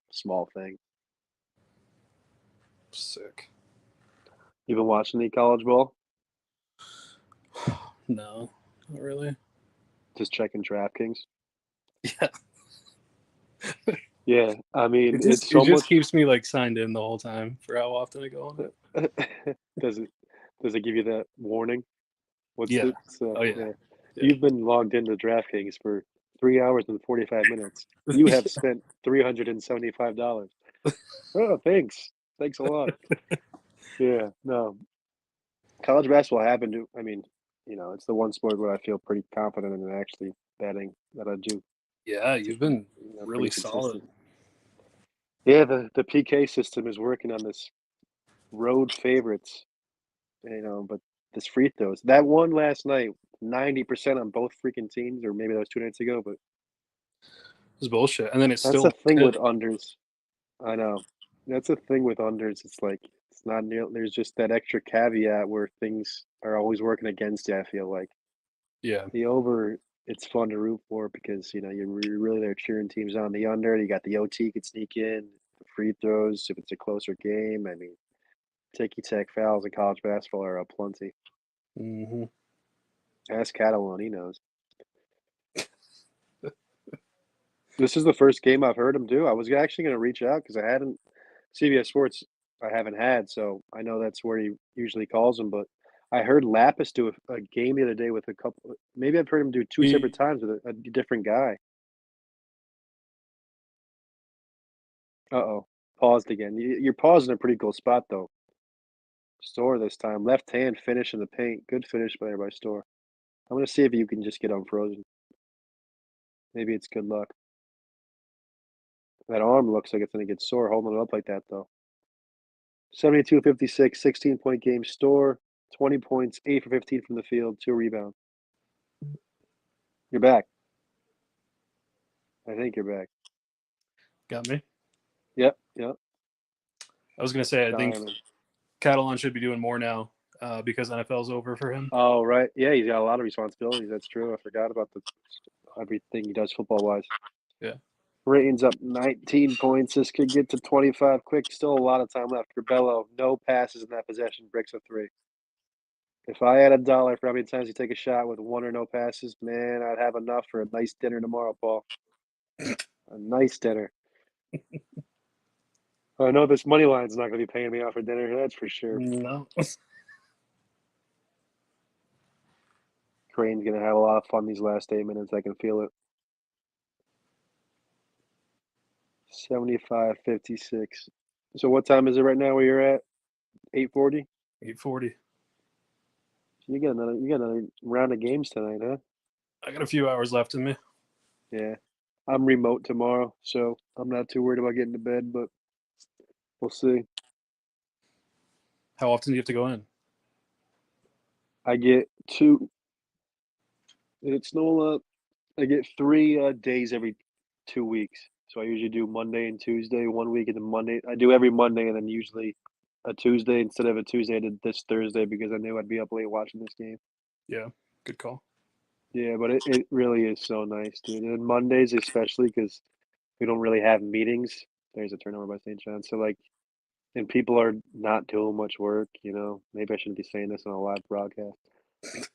thing. Sick. You been watching the college ball? No, not really. Just checking DraftKings? Yeah. Yeah, I mean, It it's just it so just much. keeps me like signed in the whole time for how often I go on it. Does it give you that warning? What's Yeah. the so Oh yeah. yeah. Yeah. You've been logged into DraftKings for 3 hours and 45 minutes. You have spent $375. Oh, thanks. Thanks a lot. Yeah, no. College basketball happened to I mean, it's the one sport where I feel pretty confident in actually betting that I do, Yeah, you've been pretty really solid. consistent. Yeah, the PK system is working on this road favorites, but this free throws. That one last night, 90% on both freaking teams, or maybe that was 2 nights ago, but It's bullshit. And then it that's still the thing hit. with unders. I know. That's the thing with unders. It's like it's not near. There's just that extra caveat where things are always working against you. I feel like Yeah. the over, it's fun to root for because you're really there cheering teams on. The under, you got the OT could sneak in, the free throws if it's a closer game. I mean, ticky tack fouls in college basketball are aplenty. Hmm. Ask Catalan, he knows. This is the first game I've heard him do. I was actually going to reach out because I hadn't CBS Sports. I haven't had, so I know that's where he usually calls them. But I heard Lapis do a game the other day with a couple. Maybe I've heard him do 2 separate times with a different guy. Uh-oh, paused again. You're pausing in a pretty cool spot though. Store this time, left hand finish in the paint. Good finish there by Store. I'm gonna see if you can just get unfrozen. Maybe it's good luck. That arm looks like it's gonna get sore holding it up like that though. 72-56, 16-point game. Store, 20 points, 8 for 15 from the field, 2 rebounds. You're back. I think you're back. Got me. Yep, yep. I was gonna say I think Diamond. Catalan should be doing more now because NFL's over for him. Oh, right. Yeah, he's got a lot of responsibilities. That's true. I forgot about everything he does football-wise. Yeah. Creighton's up 19 points. This could get to 25 quick. Still a lot of time left for Bello. No passes in that possession. Breaks a 3. If I had $1 for how many times you take a shot with 1 or no passes, man, I'd have enough for a nice dinner tomorrow, Paul. A nice dinner. I know this money line's not going to be paying me off for dinner. That's for sure. No. Creighton's going to have a lot of fun these last 8 minutes. I can feel it. 75-56. So what time is it right now where you're at? 8:40? 8:40. You got another round of games tonight, huh? I got a few hours left in me. Yeah. I'm remote tomorrow, so I'm not too worried about getting to bed, but we'll see. How often do you have to go in? I get two. It's no. I get 3 days every 2 weeks. So I usually do Monday and Tuesday 1 week, and then Monday I do every Monday, and then usually a Tuesday instead of a Tuesday. I did this Thursday because I knew I'd be up late watching this game. Yeah, good call. Yeah, but it really is so nice, dude. And Mondays especially because we don't really have meetings. There's a turnover by St. John. So like, and people are not doing much work. Maybe I shouldn't be saying this on a live broadcast,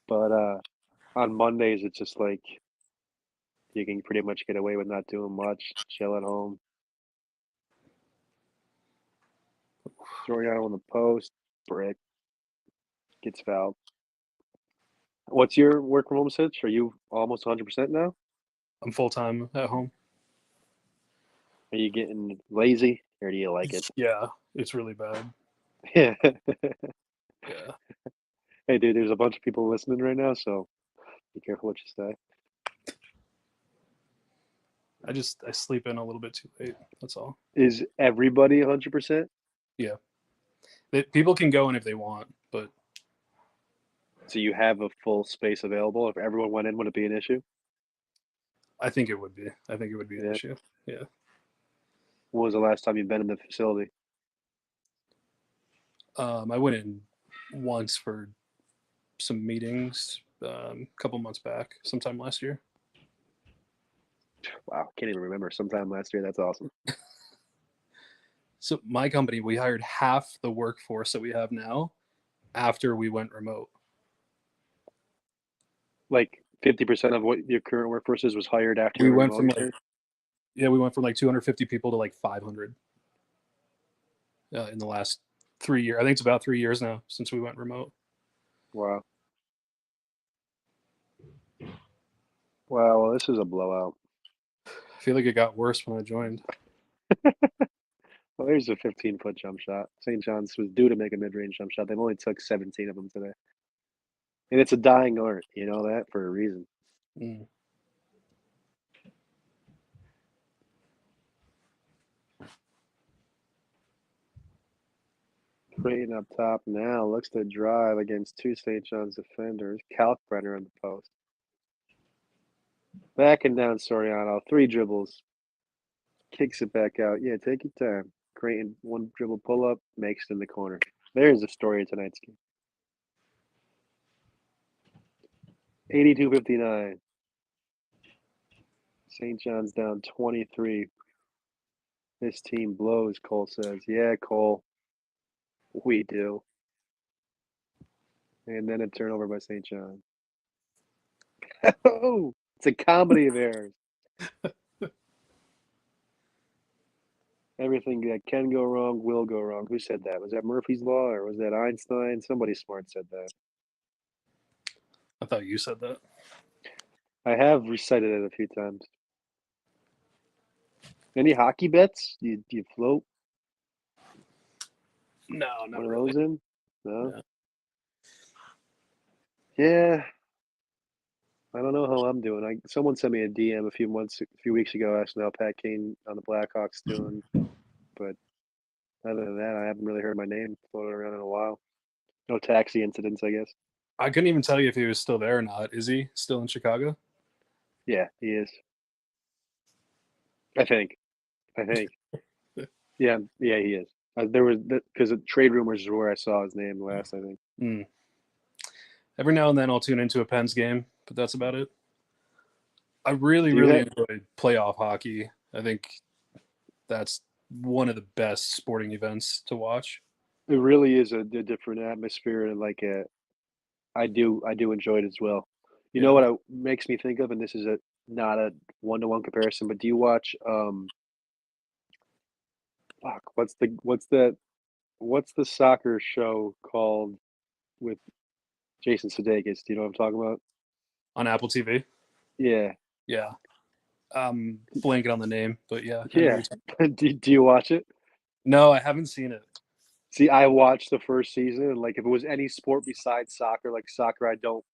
but on Mondays it's just like you can pretty much get away with not doing much, chill at home. Soriano on the post, brick, gets fouled. What's your work from home sitch? Are you almost 100% now? I'm full time at home. Are you getting lazy, or do you like it? Yeah, it's really bad. Yeah. Yeah. Hey, dude, there's a bunch of people listening right now, so be careful what you say. I sleep in a little bit too late. That's all. Is everybody 100%? Yeah. People can go in if they want, but So you have a full space available. If everyone went in, would it be an issue? I think it would be. I think it would be an Yeah. issue. Yeah. When was the last time you've been in the facility? I went in once for some meetings a couple months back, sometime last year. Wow, can't even remember. Sometime last year. That's awesome. So my company, we hired half the workforce that we have now after we went remote. Like 50% of what your current workforce is was hired after We you were went from remote. we went from like 250 people to like 500 in the last 3 years. I think it's about 3 years now since we went remote. Wow. Wow, well, this is a blowout. I feel like it got worse when I joined. Well, there's a 15-foot jump shot. St. John's was due to make a mid-range jump shot. They've only took 17 of them today. And it's a dying art, you know that, for a reason. Mm. Creighton up top now looks to drive against two St. John's defenders. Kalkbrenner on the post. Backing down Soriano. 3 dribbles. Kicks it back out. Yeah, take your time. Creighton, 1 dribble pull up, makes it in the corner. There's the story of tonight's game. 82-59. St. John's down 23. This team blows, Cole says. Yeah, Cole. We do. And then a turnover by St. John. Oh, it's a comedy of errors. Everything that can go wrong will go wrong. Who said that? Was that Murphy's Law or was that Einstein? Somebody smart said that. I thought you said that. I have recited it a few times. Any hockey bets? Do you float No, not one of really. those in? No? No. Yeah. I don't know how I'm doing. Someone sent me a DM a few weeks ago asking how Pat Kane on the Blackhawks doing. But other than that, I haven't really heard my name floated around in a while. No taxi incidents, I guess. I couldn't even tell you if he was still there or not. Is he still in Chicago? Yeah, he is. I think. Yeah, he is. There was because trade rumors is where I saw his name last. I think. Mm. Every now and then I'll tune into a Pens game, but that's about it. I really enjoyed playoff hockey. I think that's one of the best sporting events to watch. It really is a different atmosphere, and I do enjoy it as well. You know Yeah. what it makes me think of, and this is not a one-to-one comparison, but do you watch fuck, what's the soccer show called with Jason Sudeikis? Do you know what I'm talking about? On Apple TV? Yeah. Yeah. Blanking on the name, but yeah. Yeah. Do you watch it? No, I haven't seen it. See, I watched the first season, and like if it was any sport besides soccer, like soccer, I don't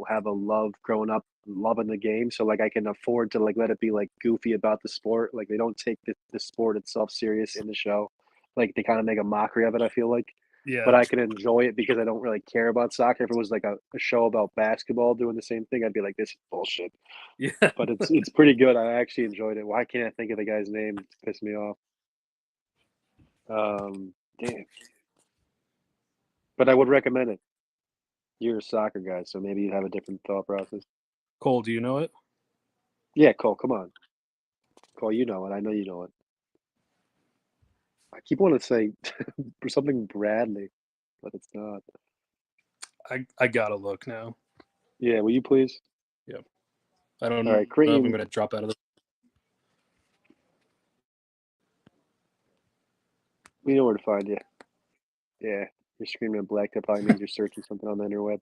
have a love growing up, loving the game. So like I can afford to like let it be like goofy about the sport. Like they don't take the sport itself serious in the show. Like they kind of make a mockery of it, I feel like. But Yeah. I can enjoy it because I don't really care about soccer. If it was like a show about basketball doing the same thing, I'd be like, this is bullshit. Yeah. But it's pretty good. I actually enjoyed it. Why can't I think of the guy's name? It's pissed me off. Damn. But I would recommend it. You're a soccer guy, so maybe you have a different thought process. Cole, do you know it? Yeah, Cole, come on. Cole, you know it. I know you know it. I keep wanting to say something Bradley, but it's not. I gotta look now. Yeah, will you please? Yep. I don't All know right, if I'm Creighton, gonna drop out of the. we know where to find you. Yeah, you're screaming at black. That probably means you're searching something on the interweb.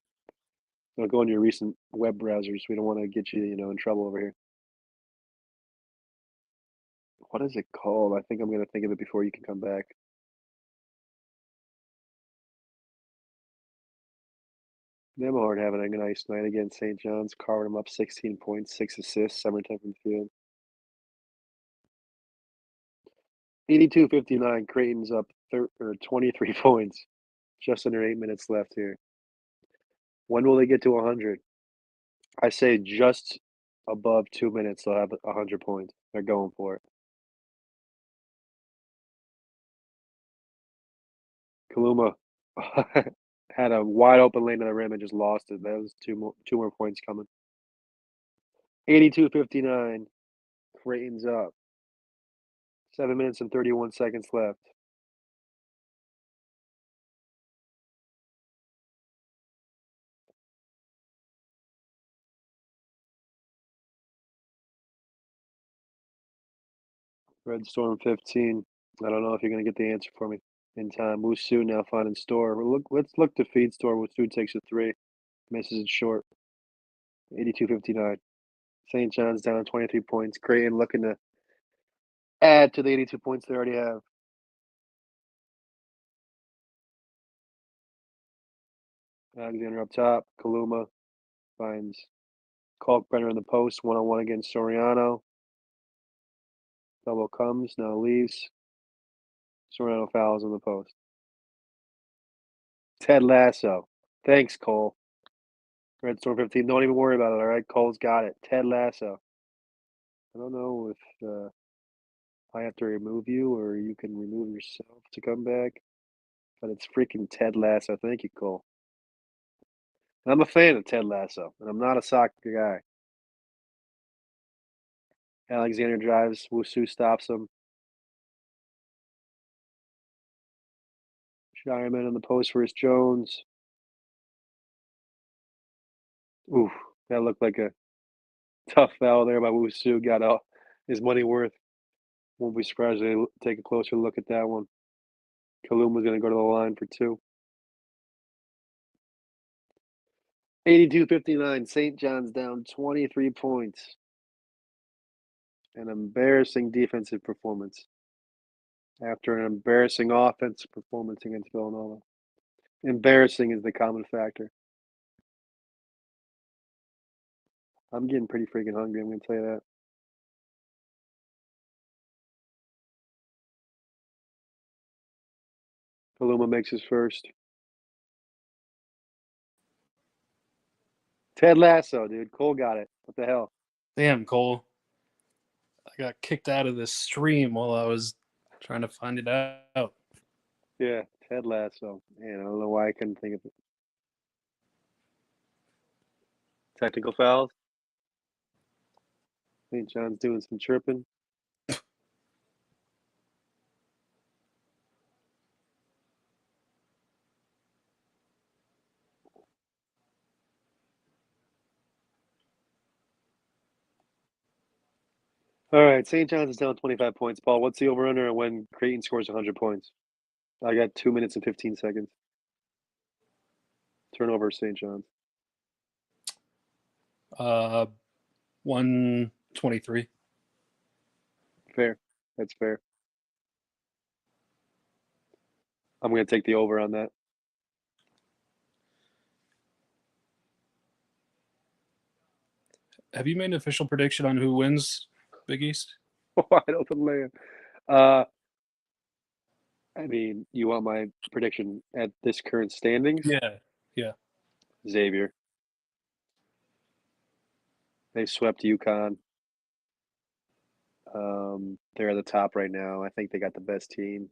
So go on your recent web browsers. We don't want to get you, in trouble over here. What is it called? I think I'm going to think of it before you can come back. Nemhard having a nice night against St. John's, carving them up 16 points, 6 assists, summertime from the field. 82-59, Creighton's up 23 points. Just under 8 minutes left here. When will they get to 100? I say just above 2 minutes, they'll have 100 points. They're going for it. Kaluma had a wide open lane to the rim and just lost it. That was two more points coming. 82-59. Creighton's up. 7 minutes and 31 seconds left. Red Storm 15. I don't know if you're going to get the answer for me in time. Wusu now finding Store. Let's look to feed Store. Wusu takes a 3. Misses it short. 82-59. St. John's down 23 points. Creighton looking to add to the 82 points they already have. Alexander up top. Kaluma finds Kalkbrenner in the post. One-on-one against Soriano. Double comes. Now leaves. Soriano fouls on the post. Ted Lasso. Thanks, Cole. Red Storm 15. Don't even worry about it, all right? Cole's got it. Ted Lasso. I don't know if I have to remove you or you can remove yourself to come back, but it's freaking Ted Lasso. Thank you, Cole. I'm a fan of Ted Lasso, and I'm not a soccer guy. Alexander drives. Wusu stops him. Shireman in the post for his Jones. Oof, that looked like a tough foul there by Wusu. Got out his money worth. Won't be surprised if they take a closer look at that one. Kaluma's going to go to the line for 2. 82-59. St. John's down 23 points. An embarrassing defensive performance after an embarrassing offensive performance against Villanova. Embarrassing is the common factor. I'm getting pretty freaking hungry, I'm going to tell you that. Kaluma makes his first. Ted Lasso, dude. Cole got it. What the hell? Damn, Cole. I got kicked out of this stream while I was trying to find it out. Yeah, Ted Lasso. Man, I don't know why I couldn't think of it. Technical fouls. St. John's doing some chirping. All right, St. John's is down 25 points. Paul, what's the over-under and when Creighton scores 100 points? I got 2 minutes and 15 seconds. Turnover, St. John's. 123. Fair. That's fair. I'm going to take the over on that. Have you made an official prediction on who wins Big East? Wide open land. I mean, you want my prediction at this current standings? Yeah. Xavier. They swept UConn. They're at the top right now. I think they got the best team.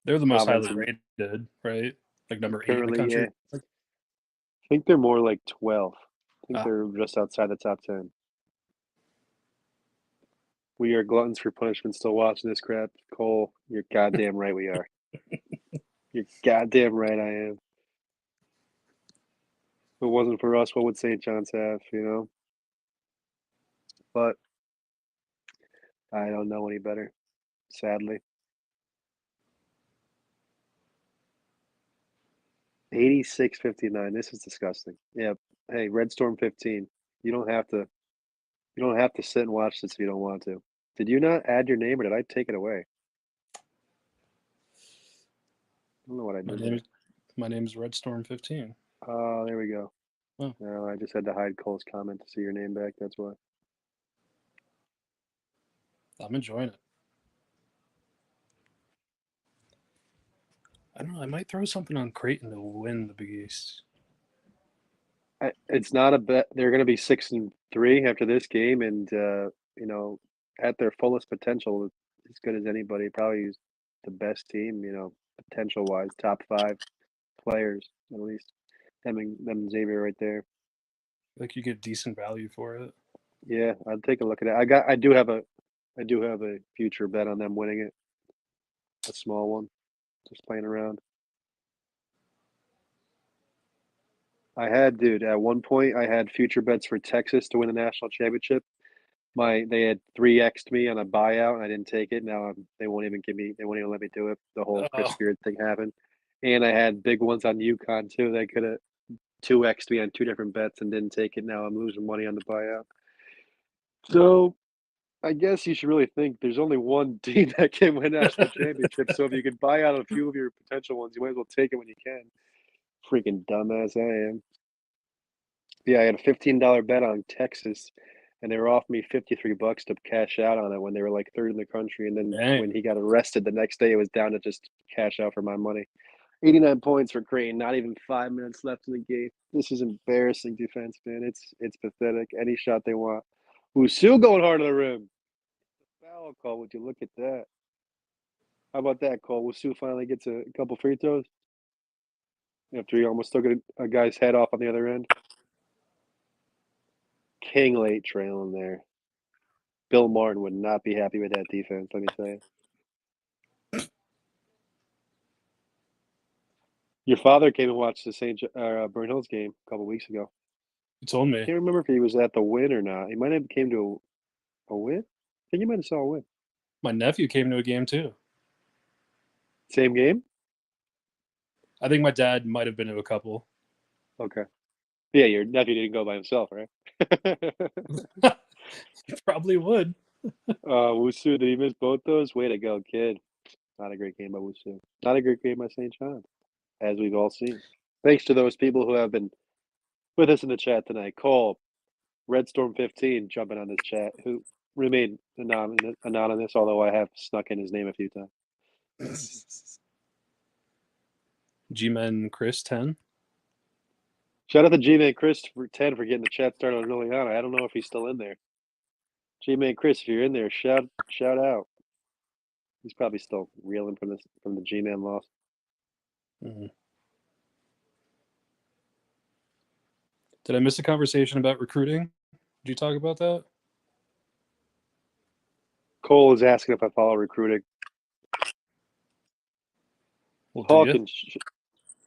They're the most highly Tomlinson rated, right? Like number 8 in the currently, country. I think they're more like 12. I think Ah. they're just outside the top 10. We are gluttons for punishment still watching this crap. Cole, you're goddamn right we are. You're goddamn right I am. If it wasn't for us, what would St. John's have, you know? But I don't know any better, sadly. 86-59. This is disgusting. Yeah. Hey, Red Storm 15. You don't have to sit and watch this if you don't want to. Did you not add your name or did I take it away? I don't know what I did there. My name is Red Storm 15. Oh, there we go. Oh. No, I just had to hide Cole's comment to see your name back. That's why. I'm enjoying it. I don't know. I might throw something on Creighton to win the Big East. It's not a bet. They're going to be 6-3 after this game, and you know, at their fullest potential, as good as anybody. Probably the best team. You know, potential wise, top 5 players at least. Them and Xavier right there. I think you get decent value for it. Yeah, I'll take a look at it. I do have a future bet on them winning it. A small one, just playing around. At one point I had future bets for Texas to win the national championship. They had 3x'd me on a buyout and I didn't take it. Now they won't even let me do it. The whole Chris Oh. Beard thing happened. And I had big ones on UConn too. They could have 2x'd me on 2 different bets and didn't take it. Now I'm losing money on the buyout. So I guess you should really think there's only one team that can win national championship. So if you can buy out a few of your potential ones, you might as well take it when you can. Freaking dumbass I am. Yeah, I had a $15 bet on Texas, and they were offering me $53 to cash out on it when they were like third in the country. And then Dang. when he got arrested the next day, it was down to just cash out for my money. 89 points for Creighton, not even 5 minutes left in the game. This is embarrassing defense, man. It's pathetic. Any shot they want. Usu going hard to the rim. Foul call. Would you look at that? How about that, Cole? Usu finally gets a couple free throws after he almost took a guy's head off on the other end. King late trailing there. Bill Martin would not be happy with that defense, let me tell you. Your father came and watched the Burn Hills game a couple weeks ago. You told me. I can't remember if he was at the win or not. He might have came to a win. I think he might have saw a win. My nephew came to a game too. Same game? I think my dad might have been to a couple. Okay. Yeah, your nephew didn't go by himself, right? He probably would. Wusu, did he miss both those? Way to go, kid. Not a great game by Wusu. Not a great game by St. John, as we've all seen. Thanks to those people who have been with us in the chat tonight. Cole, Redstorm15 jumping on this chat, who remained anonymous, although I have snuck in his name a few times. G-Men Chris 10. Shout out to G-Man Chris for 10 for getting the chat started early on. I don't know if he's still in there. G-Man Chris, if you're in there, shout out. He's probably still reeling from the G-Man loss. Mm-hmm. Did I miss a conversation about recruiting? Did you talk about that? Cole is asking if I follow recruiting. Well, Paul can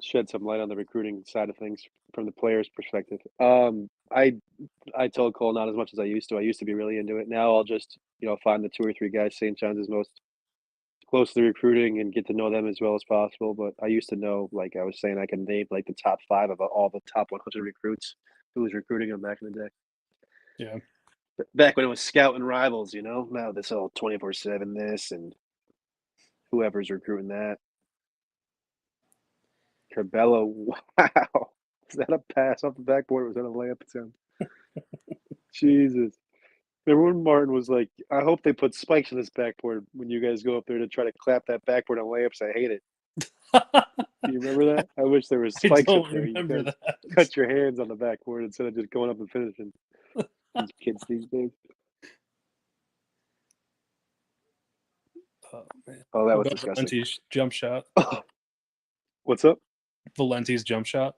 shed some light on the recruiting side of things from the player's perspective. I told Cole not as much as I used to. I used to be really into it. Now I'll just find the 2 or 3 guys St. John's is most closely recruiting and get to know them as well as possible. But I used to know, like I was saying, I can name like the top 5 of all the top 100 recruits who was recruiting them back in the day. Yeah. Back when it was scouting rivals, now this all 24/7 this and whoever's recruiting that. Cabello, wow. Is that a pass off the backboard or was that a layup attempt? Jesus. Remember when Martin was like, I hope they put spikes in this backboard when you guys go up there to try to clap that backboard on layups. I hate it. Do you remember that? I wish there was I spikes up don't there. You remember guys that. cut your hands on the backboard instead of just going up and finishing. These kids these days. Oh man. Oh, that What was about disgusting. Valenti's jump shot? What's up? Valenti's jump shot.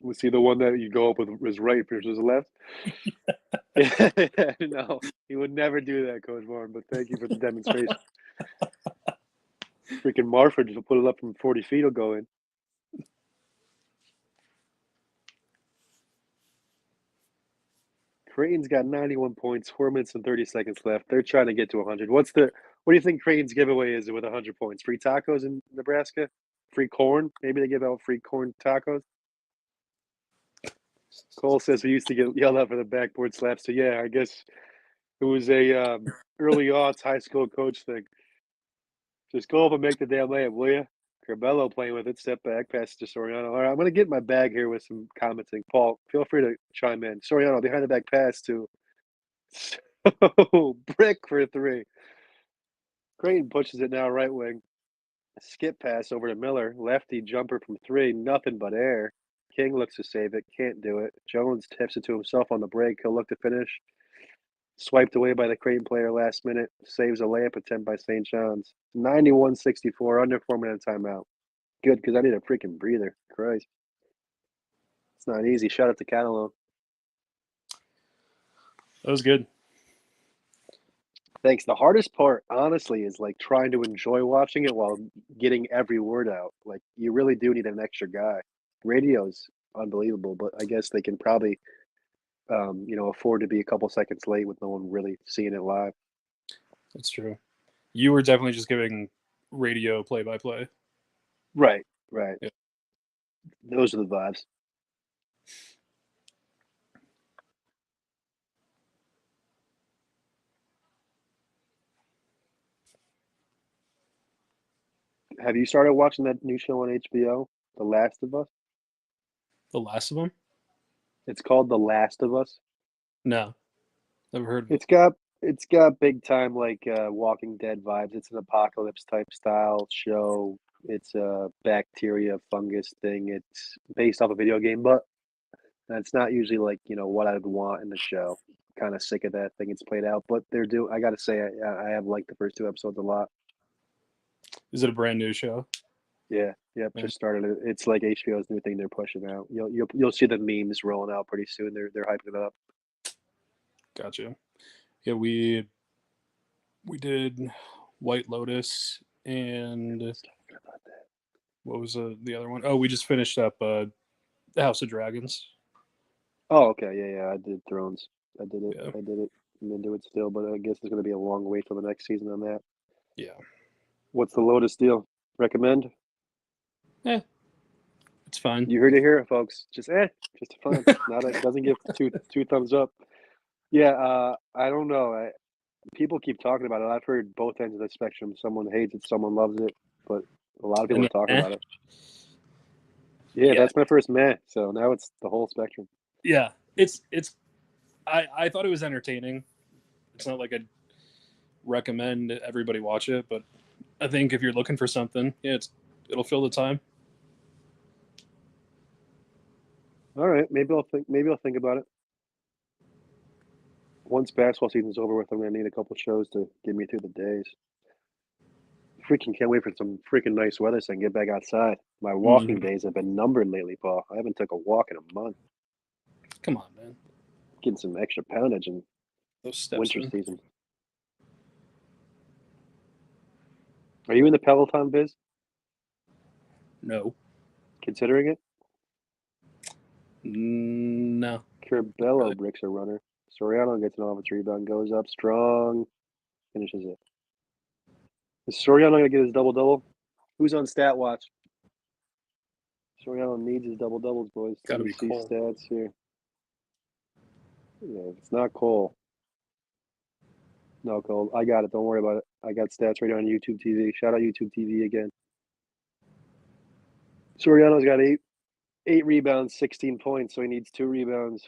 Was he the one that you go up with his right versus his left? No, he would never do that, Coach Warren, but thank you for the demonstration. Freaking Marford just put it up from 40 feet, will go in. Creighton's got 91 points, 4 minutes and 30 seconds left. They're trying to get to 100. What do you think Creighton's giveaway is with 100 points? Free tacos in Nebraska? Free corn? Maybe they give out free corn tacos? Cole says we used to get yelled at for the backboard slaps. So, yeah, I guess it was a early aughts high school coach thing. Just go up and make the damn layup, will you? Corbello playing with it, step back, pass to Soriano. All right, I'm going to get in my bag here with some commenting. Paul, feel free to chime in. Soriano, behind the back pass to Brick for 3. Creighton pushes it now right wing. Skip pass over to Miller. Lefty jumper from 3. Nothing but air. King looks to save it. Can't do it. Jones tips it to himself on the break. He'll look to finish. Swiped away by the Creighton player last minute. Saves a layup attempt by St. John's. 91-64, under 4 minute timeout. Good, because I need a freaking breather. Christ. It's not easy. Shout out to Catalone. That was good. Thanks. The hardest part, honestly, is like trying to enjoy watching it while getting every word out. Like, you really do need an extra guy. Radio's unbelievable, but I guess they can probably, afford to be a couple seconds late with no one really seeing it live. That's true. You were definitely just giving radio play-by-play. Right. Yeah. Those are the vibes. Have you started watching that new show on HBO, The Last of Us? The last of them? It's called The Last of Us. No, never heard of it. It's got big time like Walking Dead vibes. It's an apocalypse type style show. It's a bacteria fungus thing. It's based off a video game, but that's not usually like what I would want in the show. Kind of sick of that thing. It's played out, but I got to say, I have liked the first 2 episodes a lot. Is it a brand new show? Yeah, yep. Yeah. Just started it. It's like HBO's new thing they're pushing out. You'll see the memes rolling out pretty soon. They're hyping it up. Gotcha. Yeah, we did White Lotus and what was the other one? Oh, we just finished up House of Dragons. Oh, okay. Yeah. I did Thrones. I did it. Yeah. I did it. I'm into it still, but I guess it's going to be a long wait till the next season on that. Yeah. What's the Lotus deal? Recommend? It's fine. You heard it here, folks. Just fine. Doesn't give two thumbs up. Yeah. I don't know. People keep talking about it. I've heard both ends of the spectrum. Someone hates it, someone loves it, but a lot of people are talking about it. Yeah, that's my first meh. So now it's the whole spectrum. Yeah, it's. I thought it was entertaining. It's not like I'd recommend everybody watch it, but I think if you're looking for something, yeah, it'll fill the time. All right, maybe I'll think about it. Once basketball season's over with, I'm gonna need a couple shows to get me through the days. Freaking can't wait for some freaking nice weather so I can get back outside. My walking days have been numbered lately, Paul. I haven't took a walk in a month. Come on, man. Getting some extra poundage in Those steps winter in. season. Are you in the Peloton biz? No. Considering it? No. Curbelo bricks a runner. Soriano gets an offensive rebound, goes up strong, finishes it. Is Soriano going to get his double-double? Who's on stat watch? Soriano needs his double-doubles, boys. Gotta Let me be see Cole. stats here. Yeah, it's not Cole. No, Cole. I got it. Don't worry about it. I got stats right here on YouTube TV. Shout out YouTube TV again. Soriano's got eight rebounds, 16 points, so he needs 2 rebounds.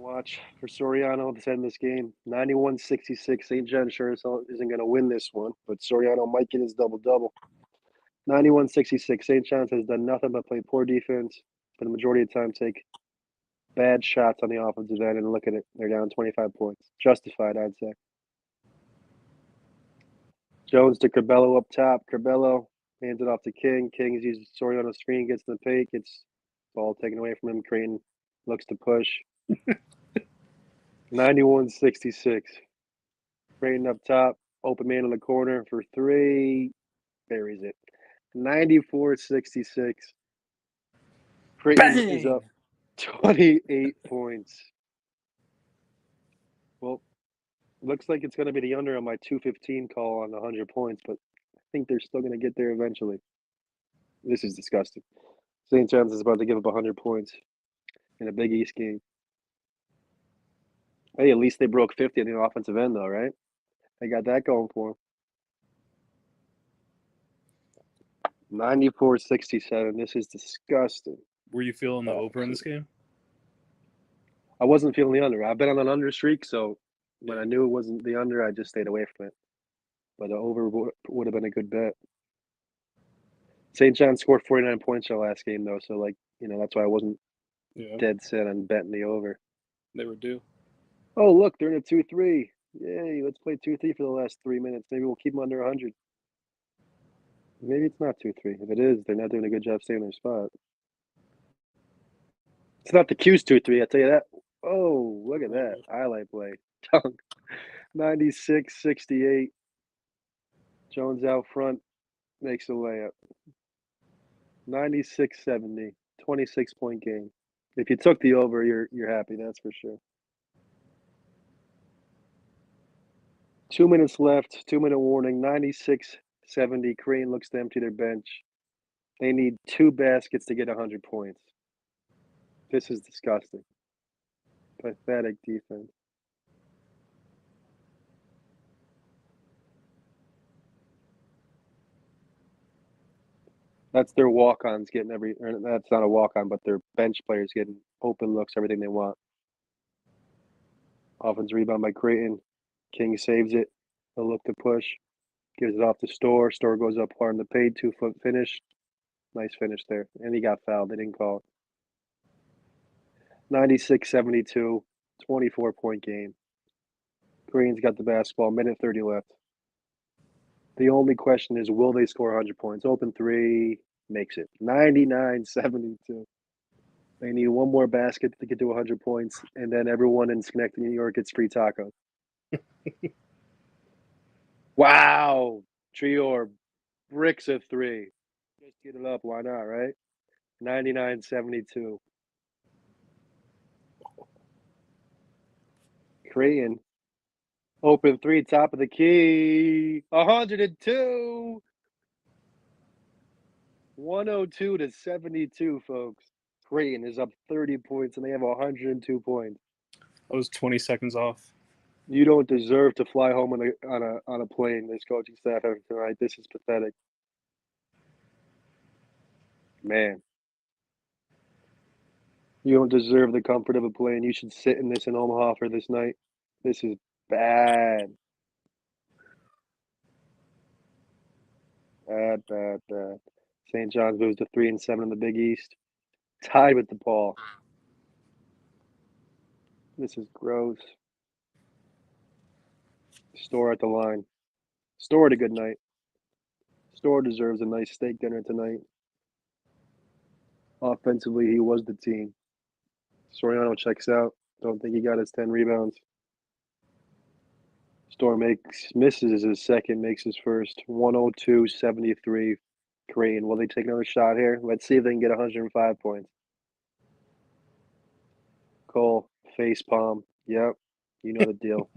watch for Soriano to end this game. 91-66. St. John sure isn't going to win this one, but Soriano might get his double-double. 91-66. St. John's has done nothing but play poor defense for the majority of the time, take bad shots on the offensive end, and look at it. They're down 25 points. Justified, I'd say. Jones to Corbello up top. Corbello hands it off to King. King uses Soriano's screen, gets in the paint, gets ball taken away from him. Creighton looks to push. 91-66. Creighton up top. Open man in the corner for three. Buries it. 94-66. Creighton is up 28 points. Well, looks like it's going to be the under on my 215 call on 100 points, but I think they're still going to get there eventually. This is disgusting. St. John's is about to give up 100 points in a Big East game. Hey, at least they broke 50 on the offensive end, though, right? They got that going for them. 94-67. This is disgusting. Were you feeling the over in this game? I wasn't feeling the under. I've been on an under streak, so when I knew it wasn't the under, I just stayed away from it. But the over would have been a good bet. St. John scored 49 points in the last game, though, so, that's why I wasn't dead set on betting the over. They were due. Oh, look, they're in a 2-3. Yay, let's play 2-3 for the last 3 minutes. Maybe we'll keep them under 100. Maybe it's not 2-3. If it is, they're not doing a good job staying in their spot. It's not the Q's 2-3, I'll tell you that. Oh, look at that. Highlight play. Dunk. 96-68. Jones out front. Makes a layup. 96-70. 26-point game. If you took the over, you're happy, that's for sure. 2 minutes left. 2-minute warning. 96-70. Creighton looks to empty their bench. They need 2 baskets to get 100 points. This is disgusting. Pathetic defense. That's their walk-ons getting that's not a walk-on, but their bench players getting open looks, everything they want. Offense rebound by Creighton. King saves it. A look to push. Gives it off to Store. Store goes up hard in the paint. 2-foot finish. Nice finish there. And he got fouled. They didn't call it. 96-72. 24-point game. Creighton's got the basketball. Minute 30 left. The only question is, will they score 100 points? Open three. Makes it. 99-72. They need one more basket to get to 100 points, and then everyone in Schenectady, New York gets free tacos. Wow. Trior bricks a three. Just get it up. Why not, right? 99-72. Creighton. Open three, top of the key. 102. 102-72, folks. Creighton is up 30 points, and they have 102 points. I was 20 seconds off. You don't deserve to fly home on a plane, this coaching staff after tonight. This is pathetic. Man. You don't deserve the comfort of a plane. You should sit in this in Omaha for this night. This is bad. Bad. St. John's moves to 3-7 in the Big East. Tied with DePaul. This is gross. Store at the line. Store had a good night. Store deserves a nice steak dinner tonight. Offensively, he was the team. Soriano checks out. Don't think he got his 10 rebounds. Store misses his second, makes his first. 102-73. Creighton. Will they take another shot here? Let's see if they can get 105 points. Cole, face palm. Yep. You know the deal.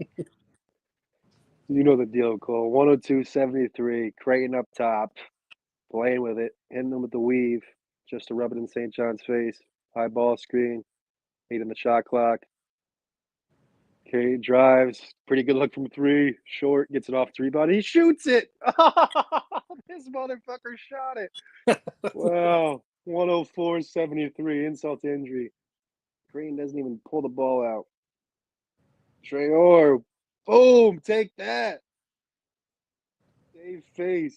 You know the deal, Cole. 102-73. Creighton up top. Playing with it. Hitting them with the weave. Just to rub it in St. John's face. High ball screen. 8 on the shot clock. Okay, drives. Pretty good look from 3. Short. Gets it off 3 body. He shoots it. This motherfucker shot it. Wow. 104-73. Insult to injury. Creighton doesn't even pull the ball out. Traore. Boom. Take that. Dave face.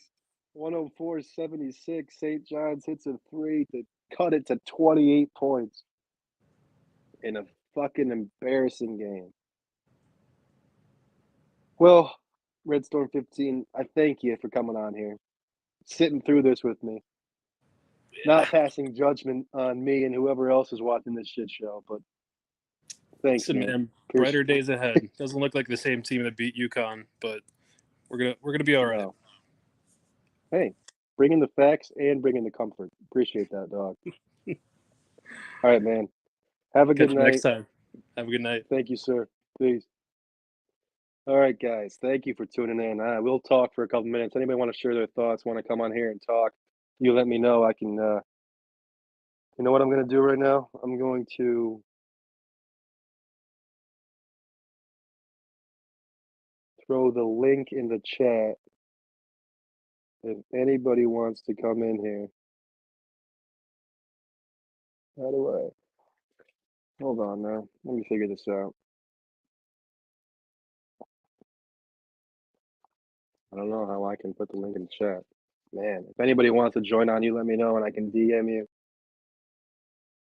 104.76. St. John's hits a 3 to cut it to 28 points in a fucking embarrassing game. Well, Red Storm 15, I thank you for coming on here, sitting through this with me, not passing judgment on me and whoever else is watching this shit show, but thanks, Listen, man. man, brighter days ahead. Doesn't look like the same team that beat UConn, but we're gonna be all right. No. Hey, bring in the facts and bring in the comfort. Appreciate that, dog. All right, man. Have a Catch good you night. next time. Have a good night. Thank you, sir. Please. All right, guys. Thank you for tuning in. We'll talk for a couple minutes. Anybody want to share their thoughts, want to come on here and talk, you let me know. I can, you know what I'm going to do right now? I'm going to throw the link in the chat if anybody wants to come in here. How do I? Hold on now. Let me figure this out. I don't know how I can put the link in the chat. Man, if anybody wants to join on, you let me know and I can DM you.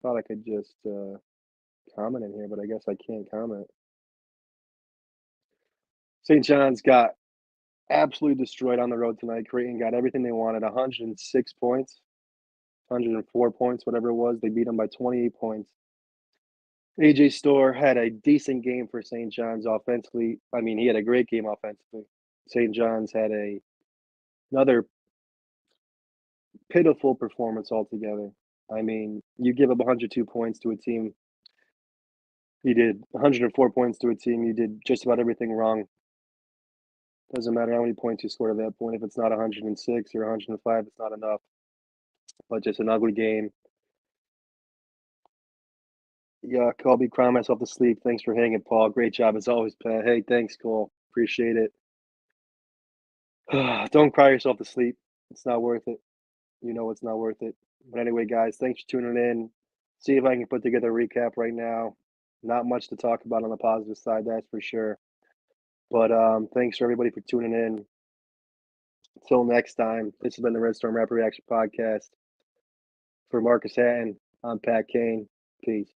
Thought I could just comment in here, but I guess I can't comment. St. John's got absolutely destroyed on the road tonight. Creighton got everything they wanted, 106 points, 104 points, whatever it was. They beat them by 28 points. AJ Storr had a decent game for St. John's offensively. I mean, he had a great game offensively. St. John's had another pitiful performance altogether. I mean, you give up 102 points to a team. You did 104 points to a team. You did just about everything wrong. Doesn't matter how many points you score at that point. If it's not 106 or 105, it's not enough. But just an ugly game. Yeah, Colby, crying myself to sleep. Thanks for hanging, Paul. Great job as always, Pat. Hey, thanks, Cole. Appreciate it. Don't cry yourself to sleep. It's not worth it. You know it's not worth it. But anyway, guys, thanks for tuning in. See if I can put together a recap right now. Not much to talk about on the positive side, that's for sure. But thanks for everybody for tuning in. Until next time, this has been the Red Storm Rapid Reaction Podcast. For Marcus Hatton, I'm Pat Kane. Peace.